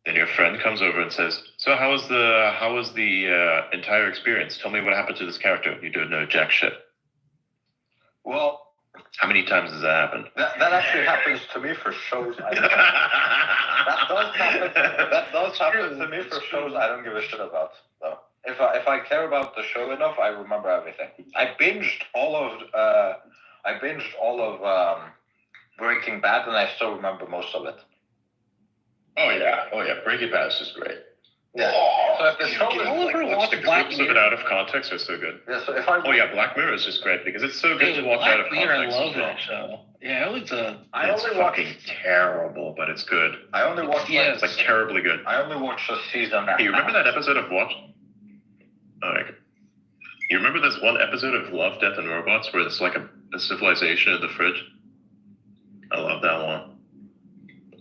Then your friend comes over and says, "So how was the entire experience? Tell me what happened to this character." You don't know jack shit. Well, How many times has that happened? that actually happens to me for shows. That does happen to me for shows I don't give a shit about, though. If I care about the show enough, I remember everything. I binged all of Breaking Bad, and I still remember most of it. Oh yeah, Breaking Bad is just great. Yeah. So if the show is The clips of it out of context are so good. yeah, so if Black Mirror is just great because it's so good to watch out of context. I love as well. that show. Yeah, it was It's fucking terrible, but it's good. I only watched It's like terribly good. I only watched a season. Hey, you remember that episode of what? You remember this one episode of Love, Death, and Robots where it's like a civilization in the fridge? I love that one.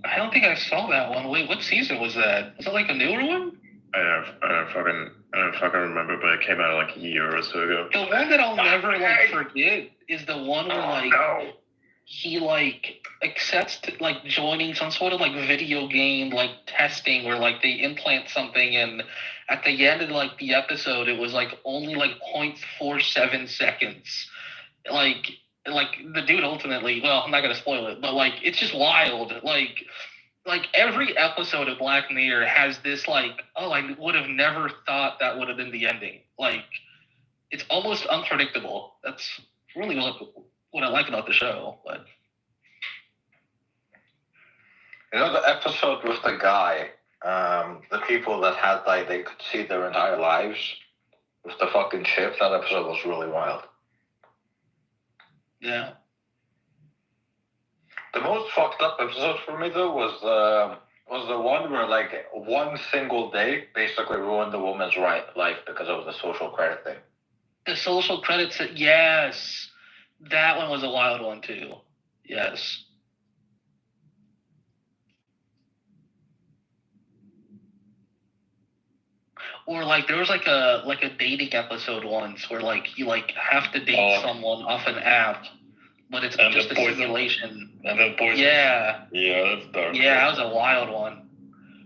I don't think I saw that one. Wait, what season was that? Was it like a newer one? I don't fucking remember, but it came out like a year or so ago. The one that I'll never forget is the one where he accepts joining some sort of video game testing where they implant something, and at the end of the episode it was only 0.47 seconds. The dude ultimately, well, I'm not gonna spoil it, but it's just wild. Every episode of Black Mirror has this I would have never thought that would have been the ending. It's almost unpredictable. That's really what I like about the show. But you know the episode with the guy, the people that had they could see their entire lives with the fucking chip. That episode was really wild. Yeah. The most fucked up episode for me though was the one where one single day basically ruined the woman's life because of the social credit thing. The social credits, yes, that one was a wild one too. Yes. Or there was a dating episode once where you have to date someone off an app. But it's just a simulation. And then poison. Yeah. Yeah, that's dark. Yeah, that was a wild one.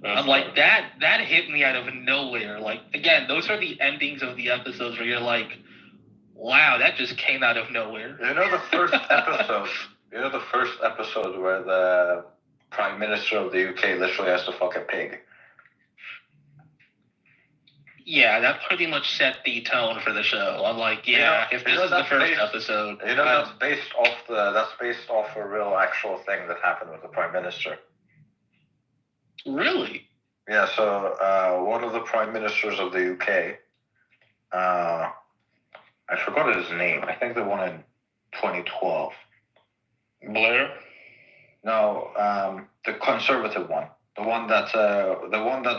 I'm dark. That hit me out of nowhere. Again, those are the endings of the episodes where you're wow, that just came out of nowhere. You know the first episode? Where the Prime Minister of the UK literally has to fuck a pig? Yeah, that pretty much set the tone for the show. I'm if this is the first episode, that's based off a real actual thing that happened with the Prime Minister. Really? Yeah. So one of the Prime Ministers of the UK, I forgot his name. I think the one in 2012. Blair? No, the Conservative one. The one that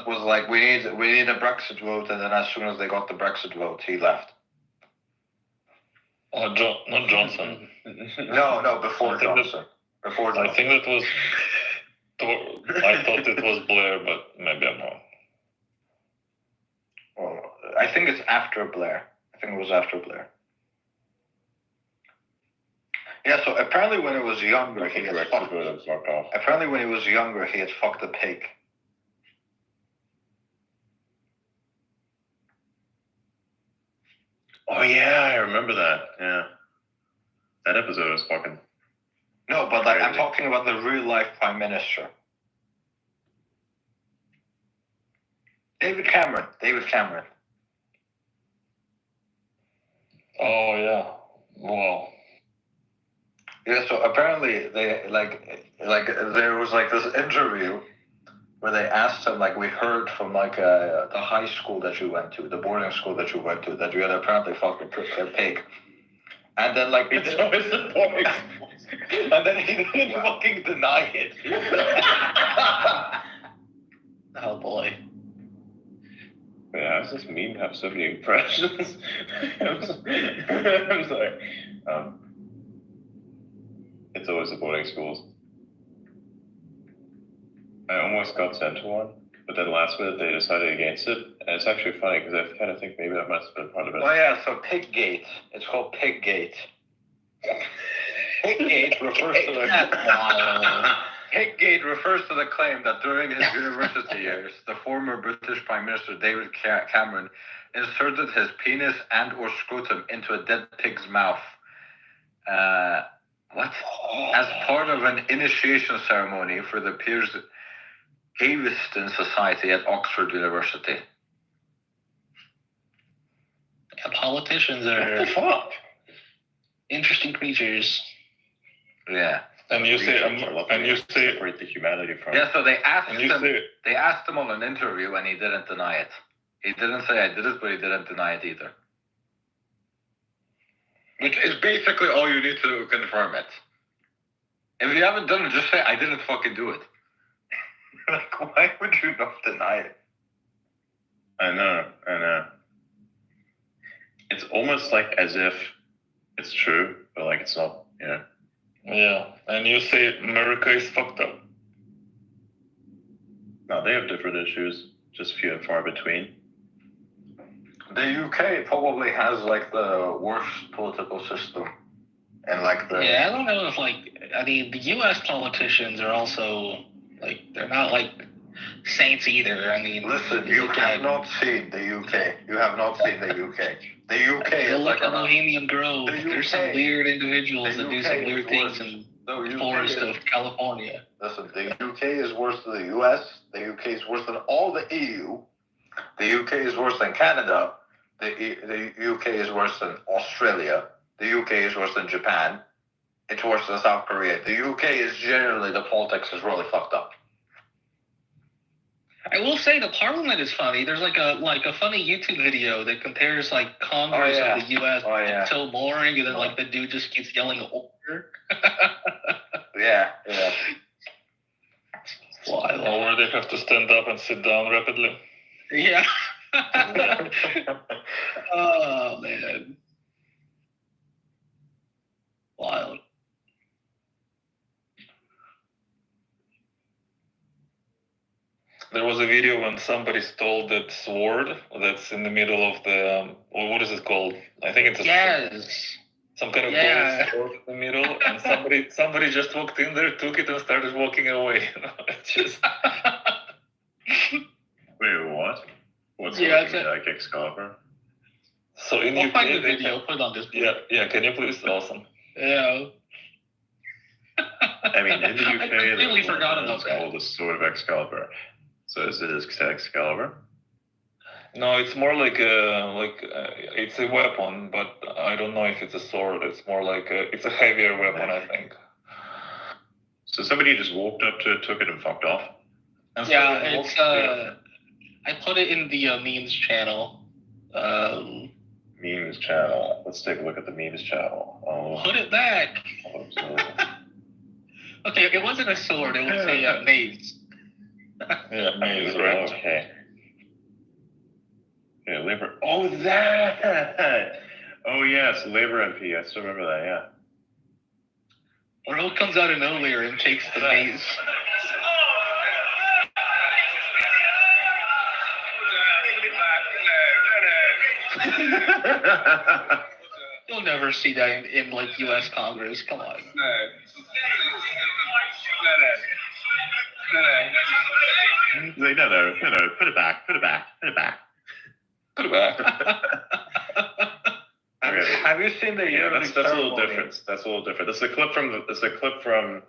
was we need a Brexit vote, and then as soon as they got the Brexit vote, he left. Not Johnson. No, before Johnson. Before Johnson. I think that was. I thought it was Blair, but maybe I'm wrong. Well, I think it's after Blair. I think it was after Blair. Yeah, so apparently when he was younger, he had fucked a pig. Oh yeah, I remember that. Yeah, that episode was fucking. No, but I'm talking about the real life Prime Minister. David Cameron. Oh yeah. Wow. Yeah, so apparently they there was this interview where they asked him we heard from the high school that you went to, the boarding school that you went to, that you had apparently fucked a pig, and then he didn't, and then he didn't fucking deny it. Oh boy. Yeah, how's this meme have so many impressions? I'm sorry. It's always the boarding schools. I almost got sent to one, but then last minute they decided against it. And it's actually funny because I kind of think maybe I must have been part of it. Oh yeah, so Piggate. It's called Piggate. Piggate refers to Piggate refers to the claim that during his university years, the former British Prime Minister David Cameron inserted his penis and/or scrotum into a dead pig's mouth. what? As part of an initiation ceremony for the Piers Gaveston Society at Oxford University. Yeah, politicians What are the fuck? interesting creatures. Yeah. And you say, separate the humanity from. Yeah, so they asked and you him. say, They asked him on an interview, and he didn't deny it. He didn't say I did it, but he didn't deny it either. Which is basically all you need to confirm it. If you haven't done it, just say I didn't fucking do it. Like, why would you not deny it? I know. It's almost like as if it's true, but like it's not. Yeah. yeah, and you say America is fucked up. No, they have different issues, just few and far between. The UK probably has like the worst political system, and like the Yeah, I don't know if the U.S. politicians are also they're not saints either. I mean, Listen, you have not seen the UK. You have not seen the UK. The UK is look like at Bohemian Grove. There's some weird individuals that do some weird things in the forest of California. Listen, the UK is worse than the US. The UK is worse than all the EU. The UK is worse than Canada. The UK is worse than Australia. The UK is worse than Japan. It's worse than South Korea. The UK is generally, the politics is really fucked up. I will say the parliament is funny. There's like a funny YouTube video that compares Congress of the U.S. It's so boring, and then the dude just keeps yelling order. Yeah. Or where they have to stand up and sit down rapidly. Yeah. Oh man. Wild. There was a video when somebody stole that sword that's in the middle of the, what is it called? I think it's some kind of gold sword in the middle, and somebody just walked in there, took it, and started walking away. It's just. Wait, what? What's like Excalibur? So in I'll UK, find the video. Put it on this. Yeah. Can you please? Awesome. Yeah. I mean, in the UK, I completely forgot about that. Called the Sword of Excalibur. So is it Excalibur? No, it's more like it's a weapon, but I don't know if it's a sword. It's more like it's a heavier weapon, I think. So somebody just walked up to it, took it, and fucked off. And it's I put it in the memes channel. Memes channel. Let's take a look at the memes channel. Put it back. Okay, it wasn't a sword. It was a mace. Yeah, mace, right? Okay. Yeah, labor. Oh, that. Oh yes, labor MP. I still remember that. Yeah. Earl comes out of nowhere and takes the mace. You'll never see that in U.S. Congress. Come on. No. Put it back. Have you seen the that's a little different. That's a little different. That's a clip from.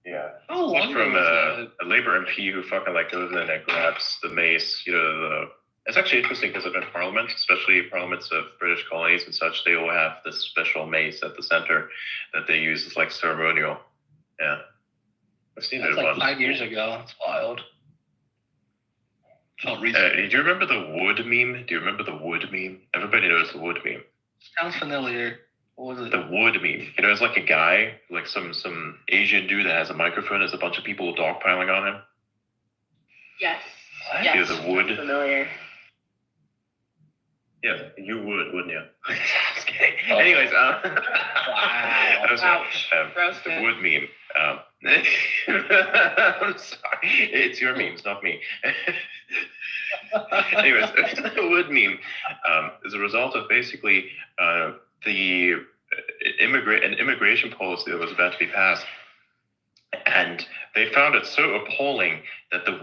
Yeah. Oh, from a Labour MP who fucking goes in and grabs the mace. It's actually interesting because in Parliament, especially parliaments of British colonies and such, they all have this special mace at the center that they use as ceremonial. Yeah. I've seen it once. 5 years ago. It's wild. Do you remember the wood meme? Everybody knows the wood meme. Sounds familiar. What was it? The wood meme. It's like a guy, some Asian dude that has a microphone. There's a bunch of people dogpiling on him. Yes. What? Yes. The wood. Familiar. Yeah, you would, wouldn't you? Just kidding. Anyways, Wow. the wood meme. I'm sorry. It's your memes, not me. Anyways, the wood meme is a result of basically the immigration policy that was about to be passed. And they found it so appalling that the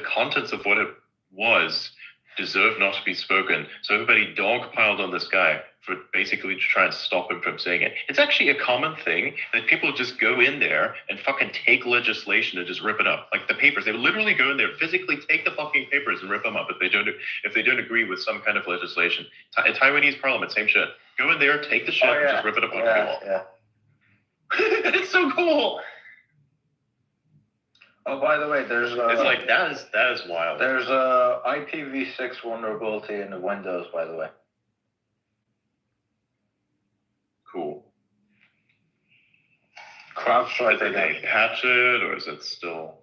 contents of what it was deserve not to be spoken. So everybody dogpiled on this guy for basically to try and stop him from saying it. It's actually a common thing that people just go in there and fucking take legislation and just rip it up. Like the papers, they would literally go in there, physically take the fucking papers and rip them up if they don't agree with some kind of legislation. Taiwanese parliament, same shit. Go in there, take the shit, and just rip it up on the wall. Yeah. It's so cool. Oh, by the way, there's It's like that is wild. There's a IPv6 vulnerability in the Windows, by the way. Cool. CrowdStrike. Did they patch it, or is it still?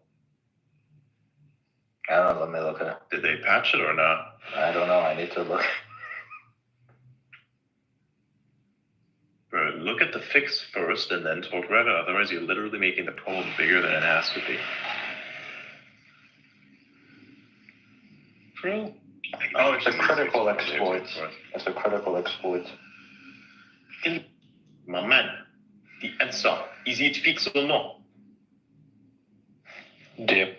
I don't know. Let me look at it. Did they patch it or not? I don't know. I need to look. Bro, look at the fix first and then talk about it. Otherwise, you're literally making the problem bigger than it has to be. Bro. Oh, it's a critical exploit. It's a critical exploit. My man, the answer, is it fixed or not? Yep.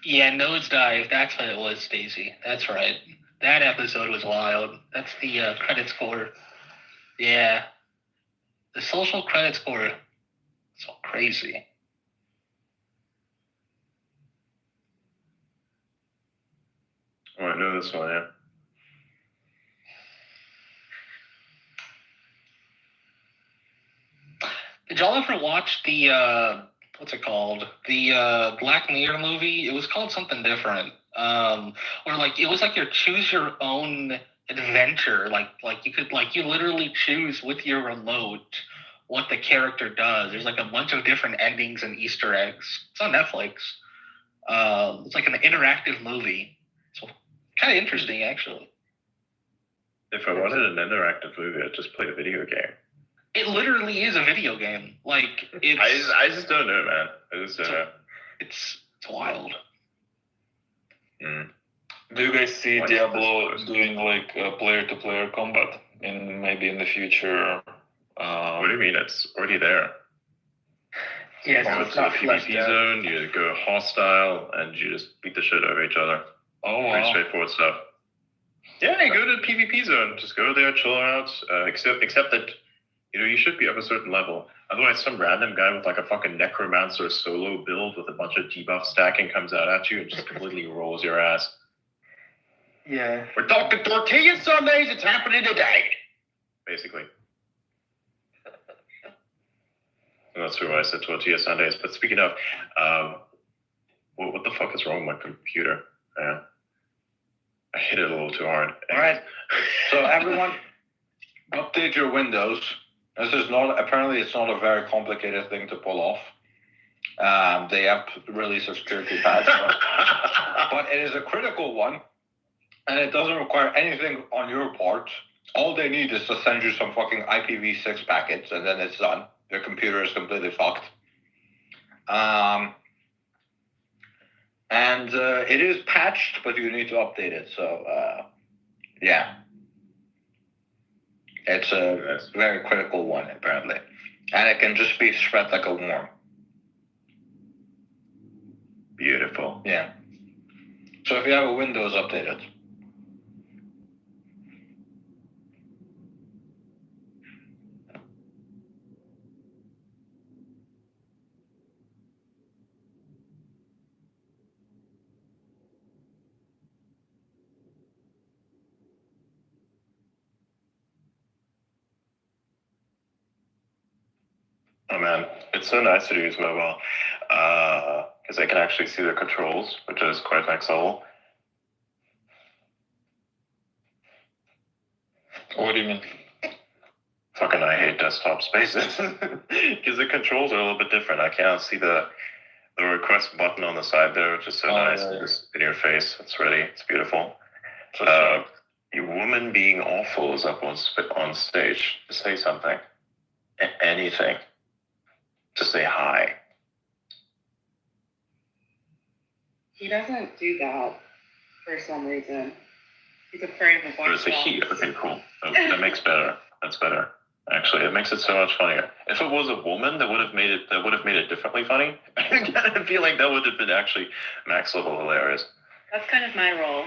Yeah, nosedive. That's what it was, Stacey. That's right. That episode was wild. That's the credit score. Yeah. The social credit score. So crazy. Oh, I know this one, yeah. Did y'all ever watch the what's it called? The Black Mirror movie? It was called something different. Or like it was like your choose your own adventure. Like you could you literally choose with your remote what the character does. There's like a bunch of different endings and Easter eggs. It's on Netflix. It's like an interactive movie. It's kind of interesting, actually. If I wanted an interactive movie, I'd just play a video game. It literally is a video game. Like it's. I just don't know, man. I just don't know. It's wild. Mm. Do you guys see What Diablo is this? doing like player-to-player combat in maybe in the future? What do you mean? It's already there. Yeah, Go it's to the not fleshed PvP out. zone, you go hostile, and you just beat the shit out of each other. Oh Pretty wow! straightforward stuff. Yeah, you go to the PvP zone. Just go there, chill out. Except that, you should be up a certain level. Otherwise, some random guy with like a fucking necromancer solo build with a bunch of debuff stacking comes out at you and just completely rolls your ass. Yeah. We're talking tortilla Sundays. It's happening today. Basically. And that's who I said tortilla Sundays. But speaking of, what the fuck is wrong with my computer? Yeah. I hit it a little too hard. All right. So everyone, update your Windows. This is not, apparently it's not a very complicated thing to pull off. They have released a security patch, but it is a critical one, and it doesn't require anything on your part. All they need is to send you some fucking IPv6 packets, and then it's done. Your computer is completely fucked. And it is patched, but you need to update it. So, yeah. It's a very critical one, apparently. And it can just be spread like a worm. Beautiful. Yeah. So if you have a Windows, update it. Oh man, it's so nice to use mobile because I can actually see the controls, which is quite next level. What do you mean? Fucking I hate desktop spaces because the controls are a little bit different. I can't see the request button on the side there, which is so nice. Yeah. Just in your face, it's ready. It's beautiful. So, A woman being awful is up on stage. Say something, anything. Just say hi. He doesn't do that for some reason. He's afraid of a Or voice. it's a he. Okay, cool. That makes better. That's better. Actually, it makes it so much funnier. If it was a woman, that would have made it differently funny. I feel like that would have been actually max level hilarious. That's kind of my role.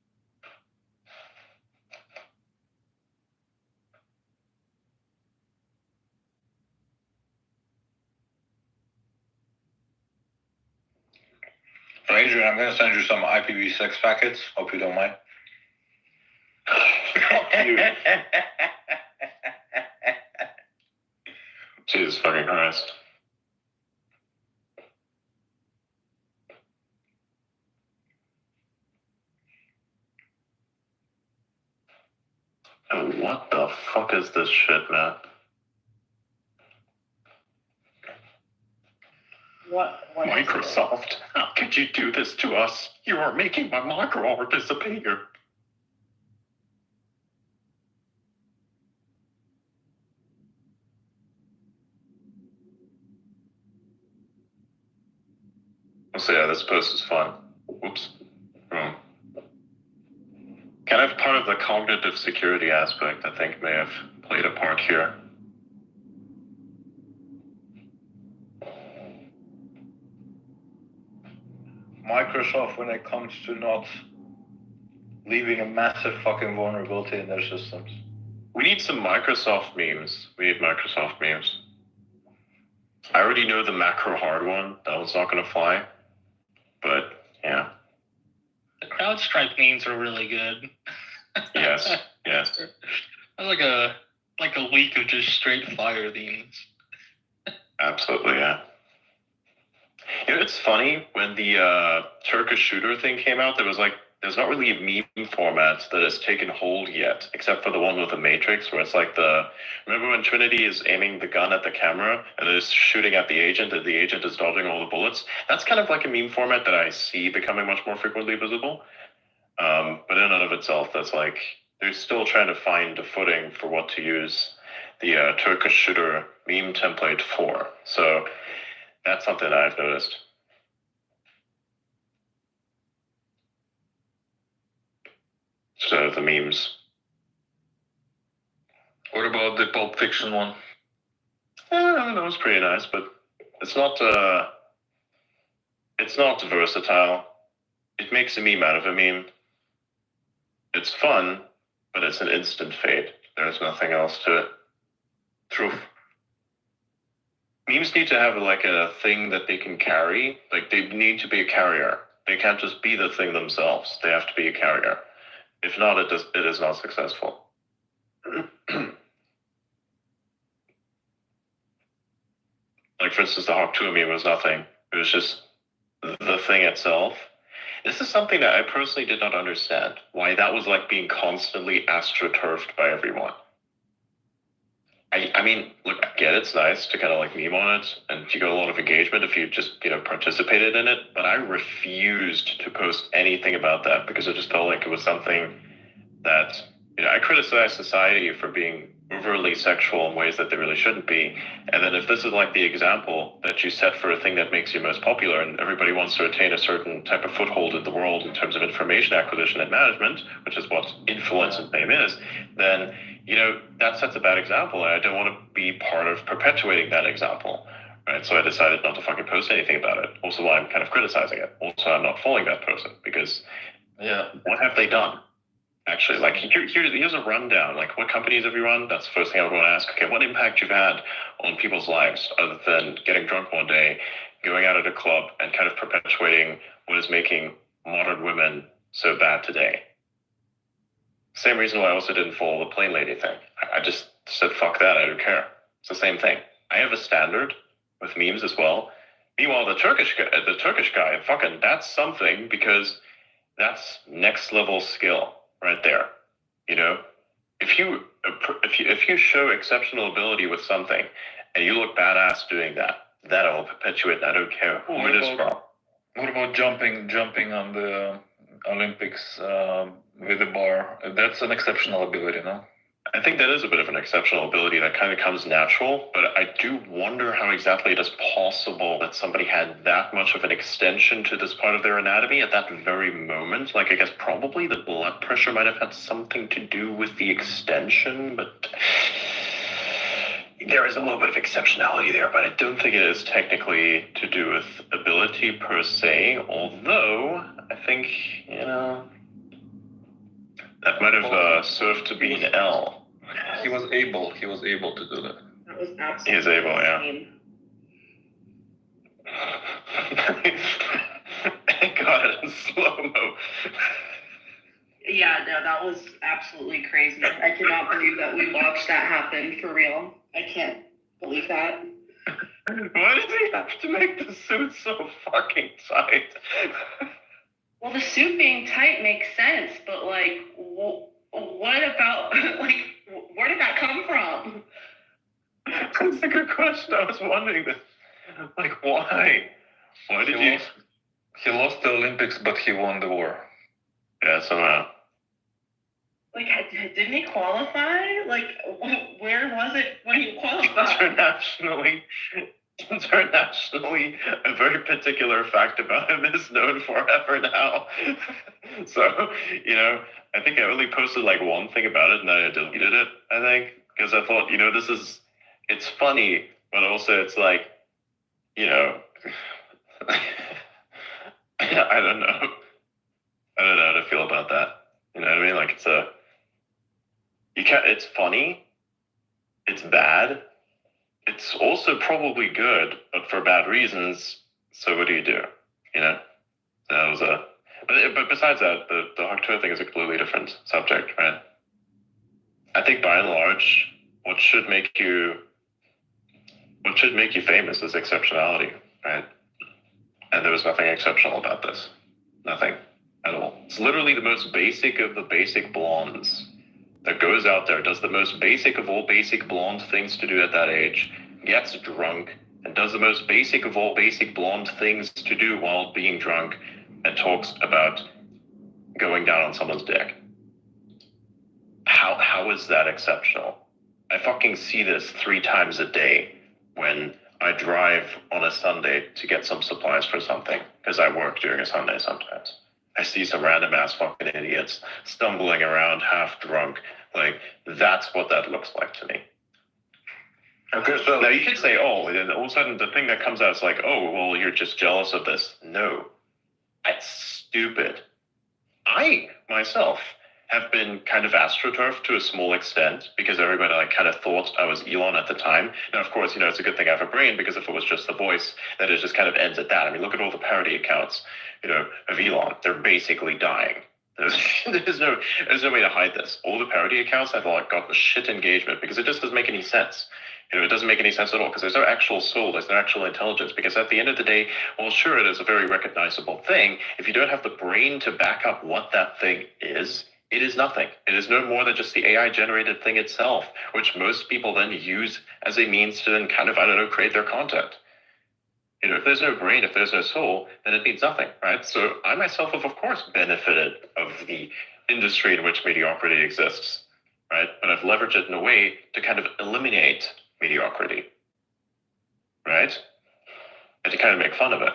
Adrian, I'm gonna send you some IPv6 packets. Hope you don't mind. Fuck you. Jesus fucking Christ. Oh, what the fuck is this shit, man? What Microsoft, how could you do this to us? You are making my micro disappear. So yeah, this post is fun. Whoops. Wrong. Kind of part of the cognitive security aspect, I think, may have played a part here. Microsoft, when it comes to not leaving a massive fucking vulnerability in their systems. We need some Microsoft memes. We need Microsoft memes. I already know the macro hard one. That one's not going to fly. But, yeah. The CrowdStrike memes are really good. Yes, yes. That's like a week of just straight fire memes. Absolutely, yeah. You know, it's funny, when the Turkish shooter thing came out, there's not really a meme format that has taken hold yet, except for the one with the Matrix, where it's like remember when Trinity is aiming the gun at the camera, and is shooting at the agent, and the agent is dodging all the bullets? That's kind of like a meme format that I see becoming much more frequently visible. But in and of itself, that's like, they're still trying to find a footing for what to use the Turkish shooter meme template for. So that's something I've noticed. So the memes. What about the Pulp Fiction one? That was pretty nice, but it's not versatile. It makes a meme out of a meme. It's fun, but it's an instant fade. There's nothing else to it. Truth. Memes need to have like a thing that they can carry. Like, they need to be a carrier. They can't just be the thing themselves. They have to be a carrier. If not, it is not successful. Like, for instance, the Hawk 2 meme was nothing. It was just the thing itself. This is something that I personally did not understand. Why that was like being constantly astroturfed by everyone. I mean, look, I get it's nice to kind of like meme on it, and you get a lot of engagement if you just, participated in it, but I refused to post anything about that because I just felt like it was something that, I criticize society for being overly sexual in ways that they really shouldn't be. And then if this is like the example that you set for a thing that makes you most popular, and everybody wants to attain a certain type of foothold in the world in terms of information acquisition and management, which is what influence and fame is, then, that sets a bad example, and I don't want to be part of perpetuating that example. Right? So I decided not to fucking post anything about it. Also, while I'm kind of criticizing it. Also, I'm not following that person because, what have they done? Actually, like, here's a rundown. Like, what companies have you run? That's the first thing I would want to ask. Okay, what impact you've had on people's lives other than getting drunk one day, going out at a club, and kind of perpetuating what is making modern women so bad today? Same reason why I also didn't follow the Plain Lady thing. I just said, fuck that, I don't care. It's the same thing. I have a standard with memes as well. Meanwhile, the Turkish guy, fucking, that's something, because that's next level skill right there. If you show exceptional ability with something, and you look badass doing that, I will perpetuate. I don't care who it is from. What about jumping on the Olympics with a bar? That's an exceptional ability, no? I think that is a bit of an exceptional ability that kind of comes natural, but I do wonder how exactly it is possible that somebody had that much of an extension to this part of their anatomy at that very moment. Like, I guess probably the blood pressure might have had something to do with the extension, but there is a little bit of exceptionality there, but I don't think it is technically to do with ability per se, although I think, that might have served to be an L. He was able to do that. That was absolutely He is able, yeah. insane. God, in slow-mo. Yeah, no, that was absolutely crazy. I cannot believe that we watched that happen for real. I can't believe that. Why did he have to make the suit so fucking tight? Well, the suit being tight makes sense, but like, what about like, where did that come from? That's a good question. I was wondering this. Like, why? Why did you? He lost the Olympics, but he won the war. Yeah, somehow. Like, didn't he qualify? Like, where was it when he qualified? Internationally, a very particular fact about him is known forever now. So, I think I only posted like one thing about it and then I deleted it, I think, because I thought, it's funny, but also it's like, I don't know. I don't know how to feel about that. You know what I mean? Like it's funny, it's bad, it's also probably good, but for bad reasons. So what do you do? That was but besides that, the October thing is a completely different subject, right? I think by and large, what should make you famous is exceptionality, right? And there was nothing exceptional about this. Nothing at all. It's literally the most basic of the basic blondes that goes out there, does the most basic of all basic blonde things to do at that age, gets drunk, and does the most basic of all basic blonde things to do while being drunk, and talks about going down on someone's dick. How is that exceptional? I fucking see this 3 times a day when I drive on a Sunday to get some supplies for something, because I work during a Sunday sometimes. I see some random ass fucking idiots stumbling around half drunk. Like, that's what that looks like to me. Okay, so now you could say, oh, and all of a sudden the thing that comes out is like, oh, well, you're just jealous of this. No, that's stupid. I, myself, have been kind of astroturfed to a small extent because everybody kind of thought I was Elon at the time. Now, of course, it's a good thing I have a brain, because if it was just the voice, then it just kind of ends at that. I mean, look at all the parody accounts, of Elon. They're basically dying. There's no way to hide this. All the parody accounts have gotten shit engagement because it just doesn't make any sense. It doesn't make any sense at all because there's no actual soul, there's no actual intelligence. Because at the end of the day, well, sure, it is a very recognizable thing. If you don't have the brain to back up what that thing is, it is nothing. It is no more than just the AI-generated thing itself, which most people then use as a means to then kind of, create their content. If there's no brain, if there's no soul, then it means nothing, right? So I myself have, of course, benefited of the industry in which mediocrity exists, right? But I've leveraged it in a way to kind of eliminate mediocrity, right? And to kind of make fun of it,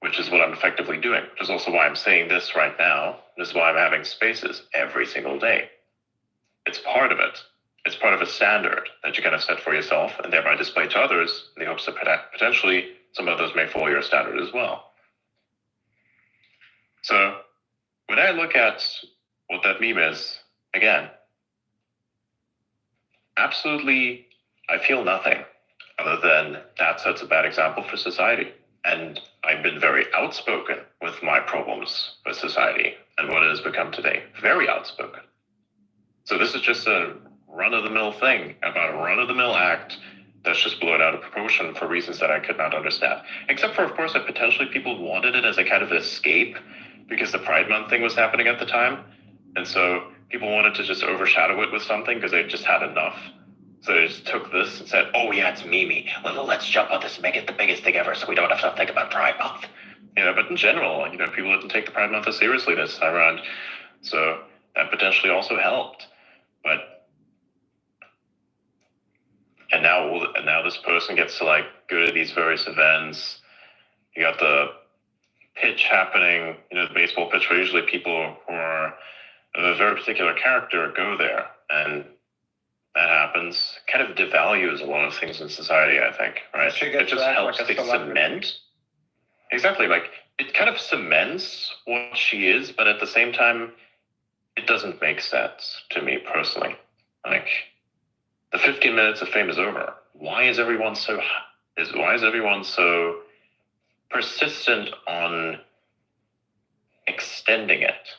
which is what I'm effectively doing, which is also why I'm saying this right now. This is why I'm having spaces every single day. It's part of it. It's part of a standard that you kind of set for yourself and thereby display to others in the hopes that potentially some others may follow your standard as well. So when I look at what that meme is, again, absolutely, I feel nothing other than that sets a bad example for society. And I've been very outspoken with my problems with society and what it has become today. Very outspoken. So this is just a run-of-the-mill thing about a run-of-the-mill act that's just blown out of proportion for reasons that I could not understand. Except for, of course, that potentially people wanted it as a kind of escape because the Pride Month thing was happening at the time. And so people wanted to just overshadow it with something because they just had enough. So they just took this and said, oh yeah, it's Mimi. Let's jump on this and make it the biggest thing ever so we don't have to think about Pride Month. But in general, people didn't take the Pride Month as seriously this time around. So that potentially also helped. And now this person gets to go to these various events. You got the pitch happening, the baseball pitch, where usually people who are of a very particular character go there. And that happens. Kind of devalues a lot of things in society, I think, right? It just helps to cement. Exactly. It kind of cements what she is, but at the same time, it doesn't make sense to me personally. The 15 minutes of fame is over. Why is everyone so persistent on extending it.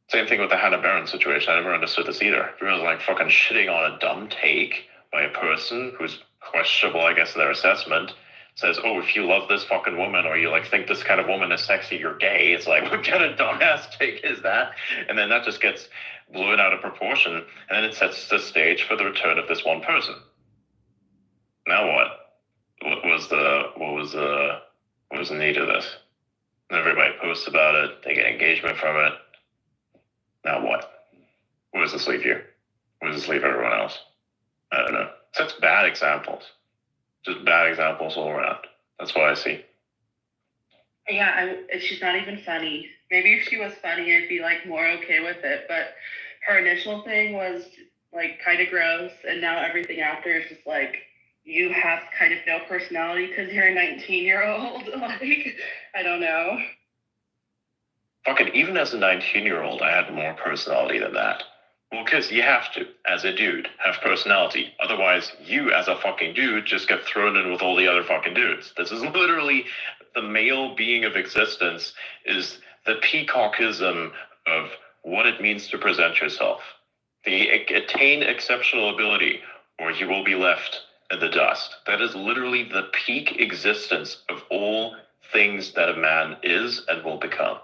Same thing with the Hannah Baron situation. I never understood this either. Everyone's like fucking shitting on a dumb take by a person who's questionable, I guess, in their assessment. Says, oh, if you love this fucking woman or you like think this kind of woman is sexy, you're gay. It's like, what kind of dumbass take is that? And then that just gets blown out of proportion, and then it sets the stage for the return of this one person. Now what? What was the need of this? And everybody posts about it. They get engagement from it. Now what? Where does this leave you? Where does this leave everyone else? I don't know. Such bad examples. Just bad examples all around. That's what I see. Yeah, she's not even funny. Maybe if she was funny, I'd be like more okay with it. But her initial thing was like kind of gross, and now everything after is just like, you have kind of no personality because you're a 19-year-old. Like, I don't know. Fucking even as a 19-year-old, I had more personality than that. Well, because you have to, as a dude, have personality. Otherwise, you as a fucking dude just get thrown in with all the other fucking dudes. This is literally the male being of existence is the peacockism of what it means to present yourself. Attain exceptional ability, or you will be left in the dust. That is literally the peak existence of all things that a man is and will become.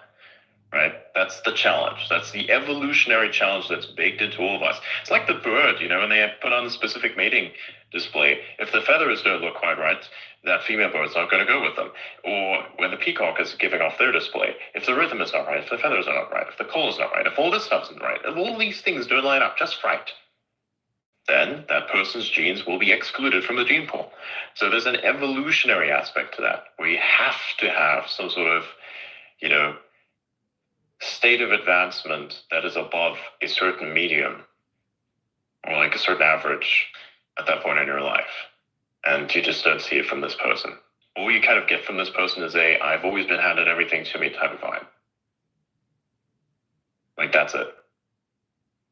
Right? That's the challenge. That's the evolutionary challenge that's baked into all of us. It's like the bird, you know, when they put on the specific mating display. If the feathers don't look quite right, that female bird's not going to go with them. Or when the peacock is giving off their display, if the rhythm is not right, if the feathers are not right, if the call is not right, if all this stuff isn't right, if all these things don't line up just right, then that person's genes will be excluded from the gene pool. So there's an evolutionary aspect to that, where you have to have some sort of, you know, state of advancement that is above a certain medium or like a certain average at that point in your life. And you just don't see it from this person. All you kind of get from this person is I've always been handed everything to me type of vibe. Like, that's it.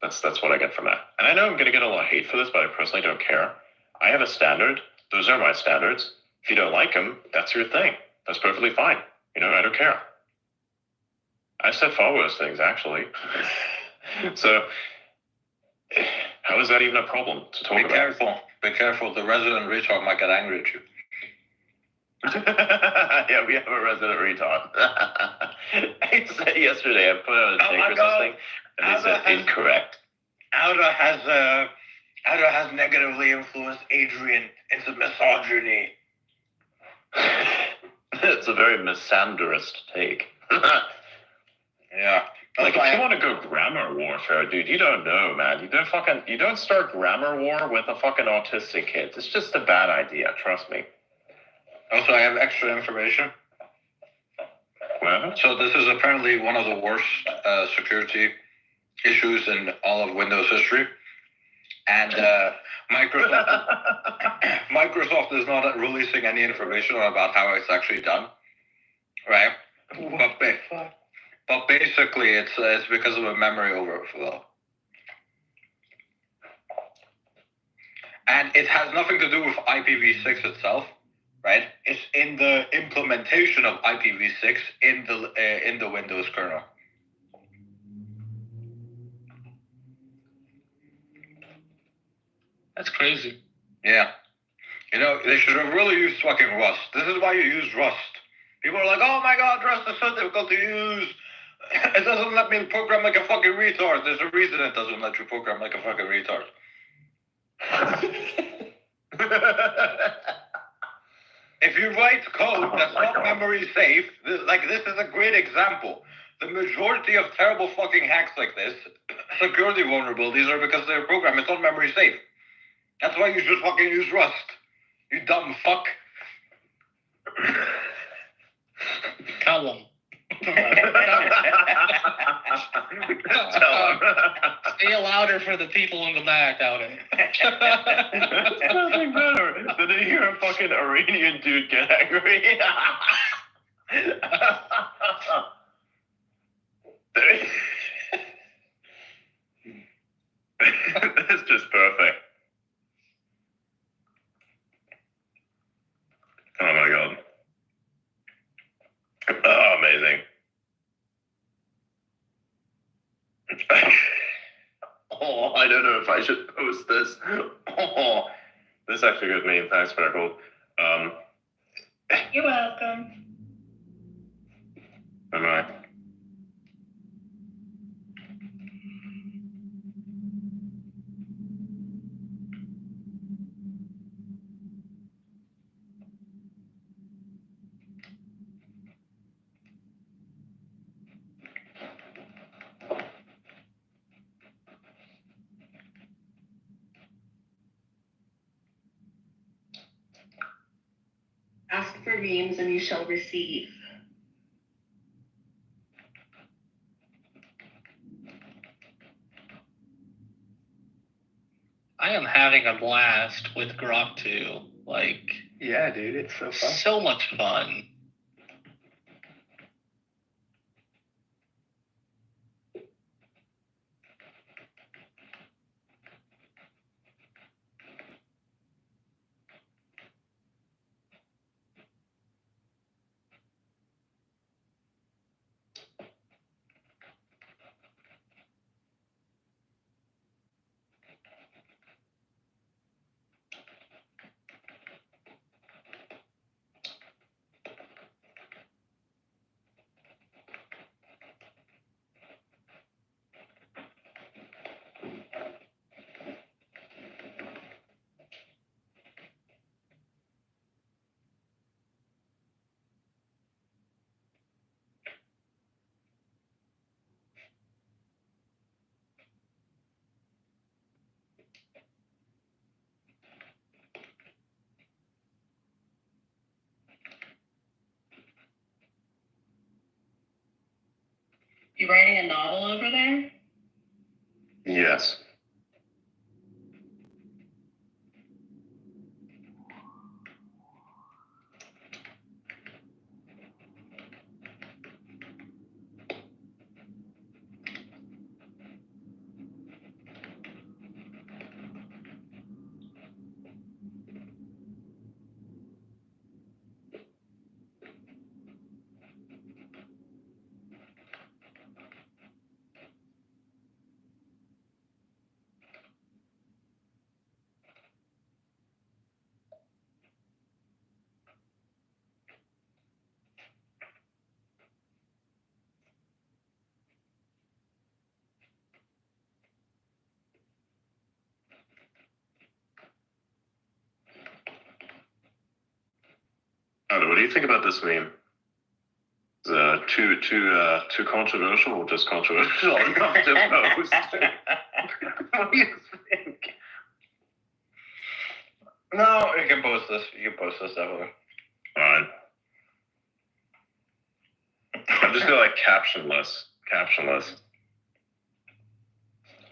That's what I get from that. And I know I'm going to get a lot of hate for this, but I personally don't care. I have a standard. Those are my standards. If you don't like them, that's your thing. That's perfectly fine. You know, I don't care. I said far worse things, actually. So, how is that even a problem to talk about? Be careful. The resident retard might get angry at you. Yeah, we have a resident retard. I said yesterday, I put out a take or something, and they said incorrect. Auda has negatively influenced Adrian into misogyny. It's a very misandrist take. Yeah. Like, if you want to go grammar warfare, dude, you don't know, man. You don't start grammar war with a fucking autistic kid. It's just a bad idea, trust me. Also, I have extra information. Well, so this is apparently one of the worst security issues in all of Windows history. And Microsoft is not releasing any information about how it's actually done. Right? But basically, it's because of a memory overflow. And it has nothing to do with IPv6 itself, right? It's in the implementation of IPv6 in the Windows kernel. That's crazy. Yeah. You know, they should have really used fucking Rust. This is why you use Rust. People are like, oh my god, Rust is so difficult to use. It doesn't let me program like a fucking retard. There's a reason it doesn't let you program like a fucking retard. If you write code that's not memory safe, this is a great example. The majority of terrible fucking hacks like this, security vulnerabilities, are because their program is not memory safe. That's why you should fucking use Rust. You dumb fuck. Tell them. Stay louder for the people in the back out there. There's nothing better than to hear a fucking Iranian dude get angry. That's just perfect. Oh my god. Oh, I don't know if I should post this. Oh, this is actually a good meme. Thanks, Freckle. You're welcome. Bye-bye. Ask for memes and you shall receive. I am having a blast with Grok 2. Like, Yeah, dude, it's so fun. so much fun. You writing a novel over there? Yes. Aldo, what do you think about this meme? Is too controversial or just controversial enough to post? What do you think? No, you can post this. You can post this definitely. Alright. I'm just gonna like captionless.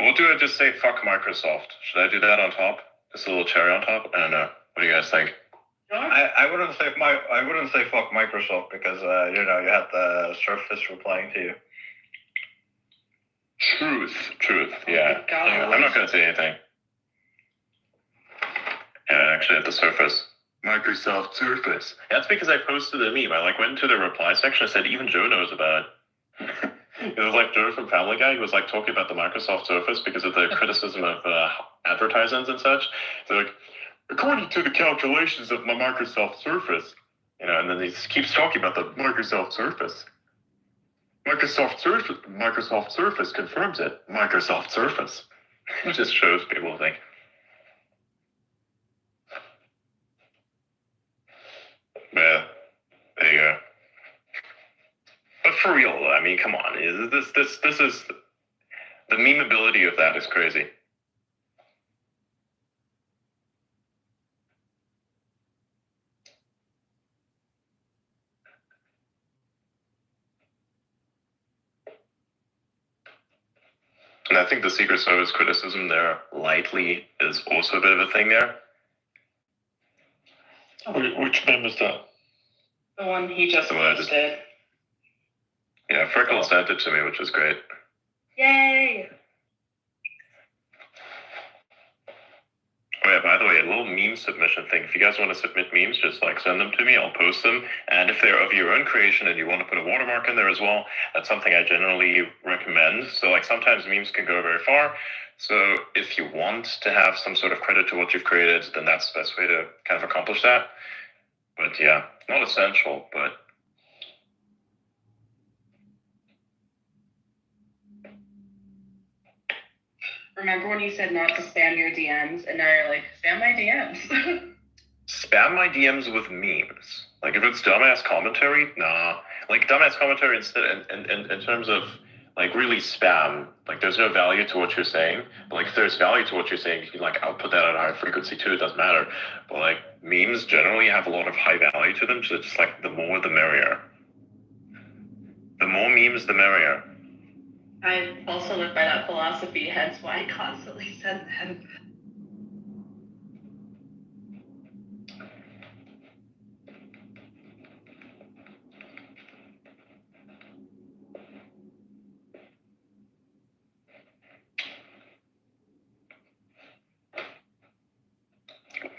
What do I just say? Fuck Microsoft. Should I do that on top? Just a little cherry on top? I don't know. What do you guys think? I wouldn't say fuck Microsoft because you had the Surface replying to you. Truth. Yeah. I'm not gonna say anything. Yeah, actually, at the Surface. Microsoft Surface. That's because I posted a meme. I went into the reply section. I said even Joe knows about it. It was Joe from Family Guy who was talking about the Microsoft Surface because of the criticism of advertisements and such. So according to the calculations of my Microsoft Surface, and then he keeps talking about the Microsoft Surface. Microsoft Surface confirms it. Microsoft Surface. It just shows people think. Yeah, there you go. But for real, though, I mean, come on. This is the memeability of that is crazy. And I think the Secret Service criticism there lightly is also a bit of a thing there. Which meme is that? The one he just The one I posted. Yeah, Freckle sent it to me, which is great. Yay! Oh yeah, by the way, a little meme meme submission thing. If you guys want to submit memes, just like send them to me. I'll post them. And if they're of your own creation and you want to put a watermark in there as well, that's something I generally recommend. So like sometimes memes can go very far. So if you want to have some sort of credit to what you've created, then that's the best way to kind of accomplish that. But yeah, not essential, but Remember when you said not to spam your DMs, and now you're like, spam my DMs. spam my DMs with memes. Like if it's dumbass commentary, nah. Like dumbass commentary instead in terms of like really spam. Like there's no value to what you're saying. But like if there's value to what you're saying, you can like output that at a high frequency too, it doesn't matter. But like memes generally have a lot of high value to them, so it's just like the more the merrier. The more memes, the merrier. I also live by that philosophy, hence why I constantly send them.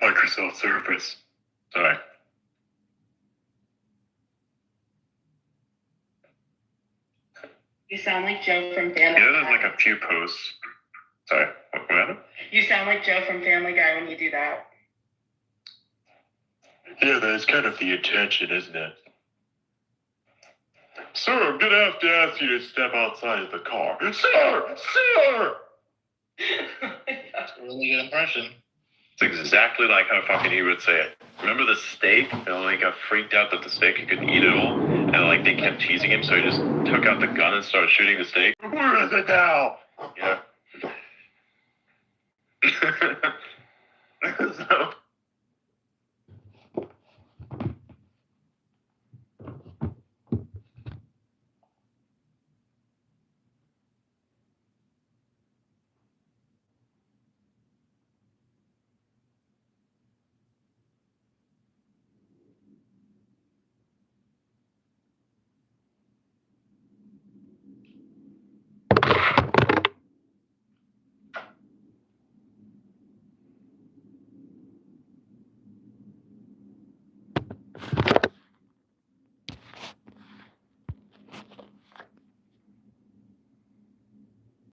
Microsoft Surface. Sorry. You sound like Joe from Family Guy. Yeah, there's like a few posts. Sorry, what happened? You sound like Joe from Family Guy when you do that. Yeah, that's kind of the intention, isn't it? Sir, I'm gonna have to ask you to step outside of the car. Sir! Sir! That's a really good impression. It's exactly like how fucking he would say it. Remember the steak? And like got freaked out that the steak he couldn't eat it all, and like they kept teasing him, so he just took out the gun and started shooting the steak. Where is it now? Yeah. So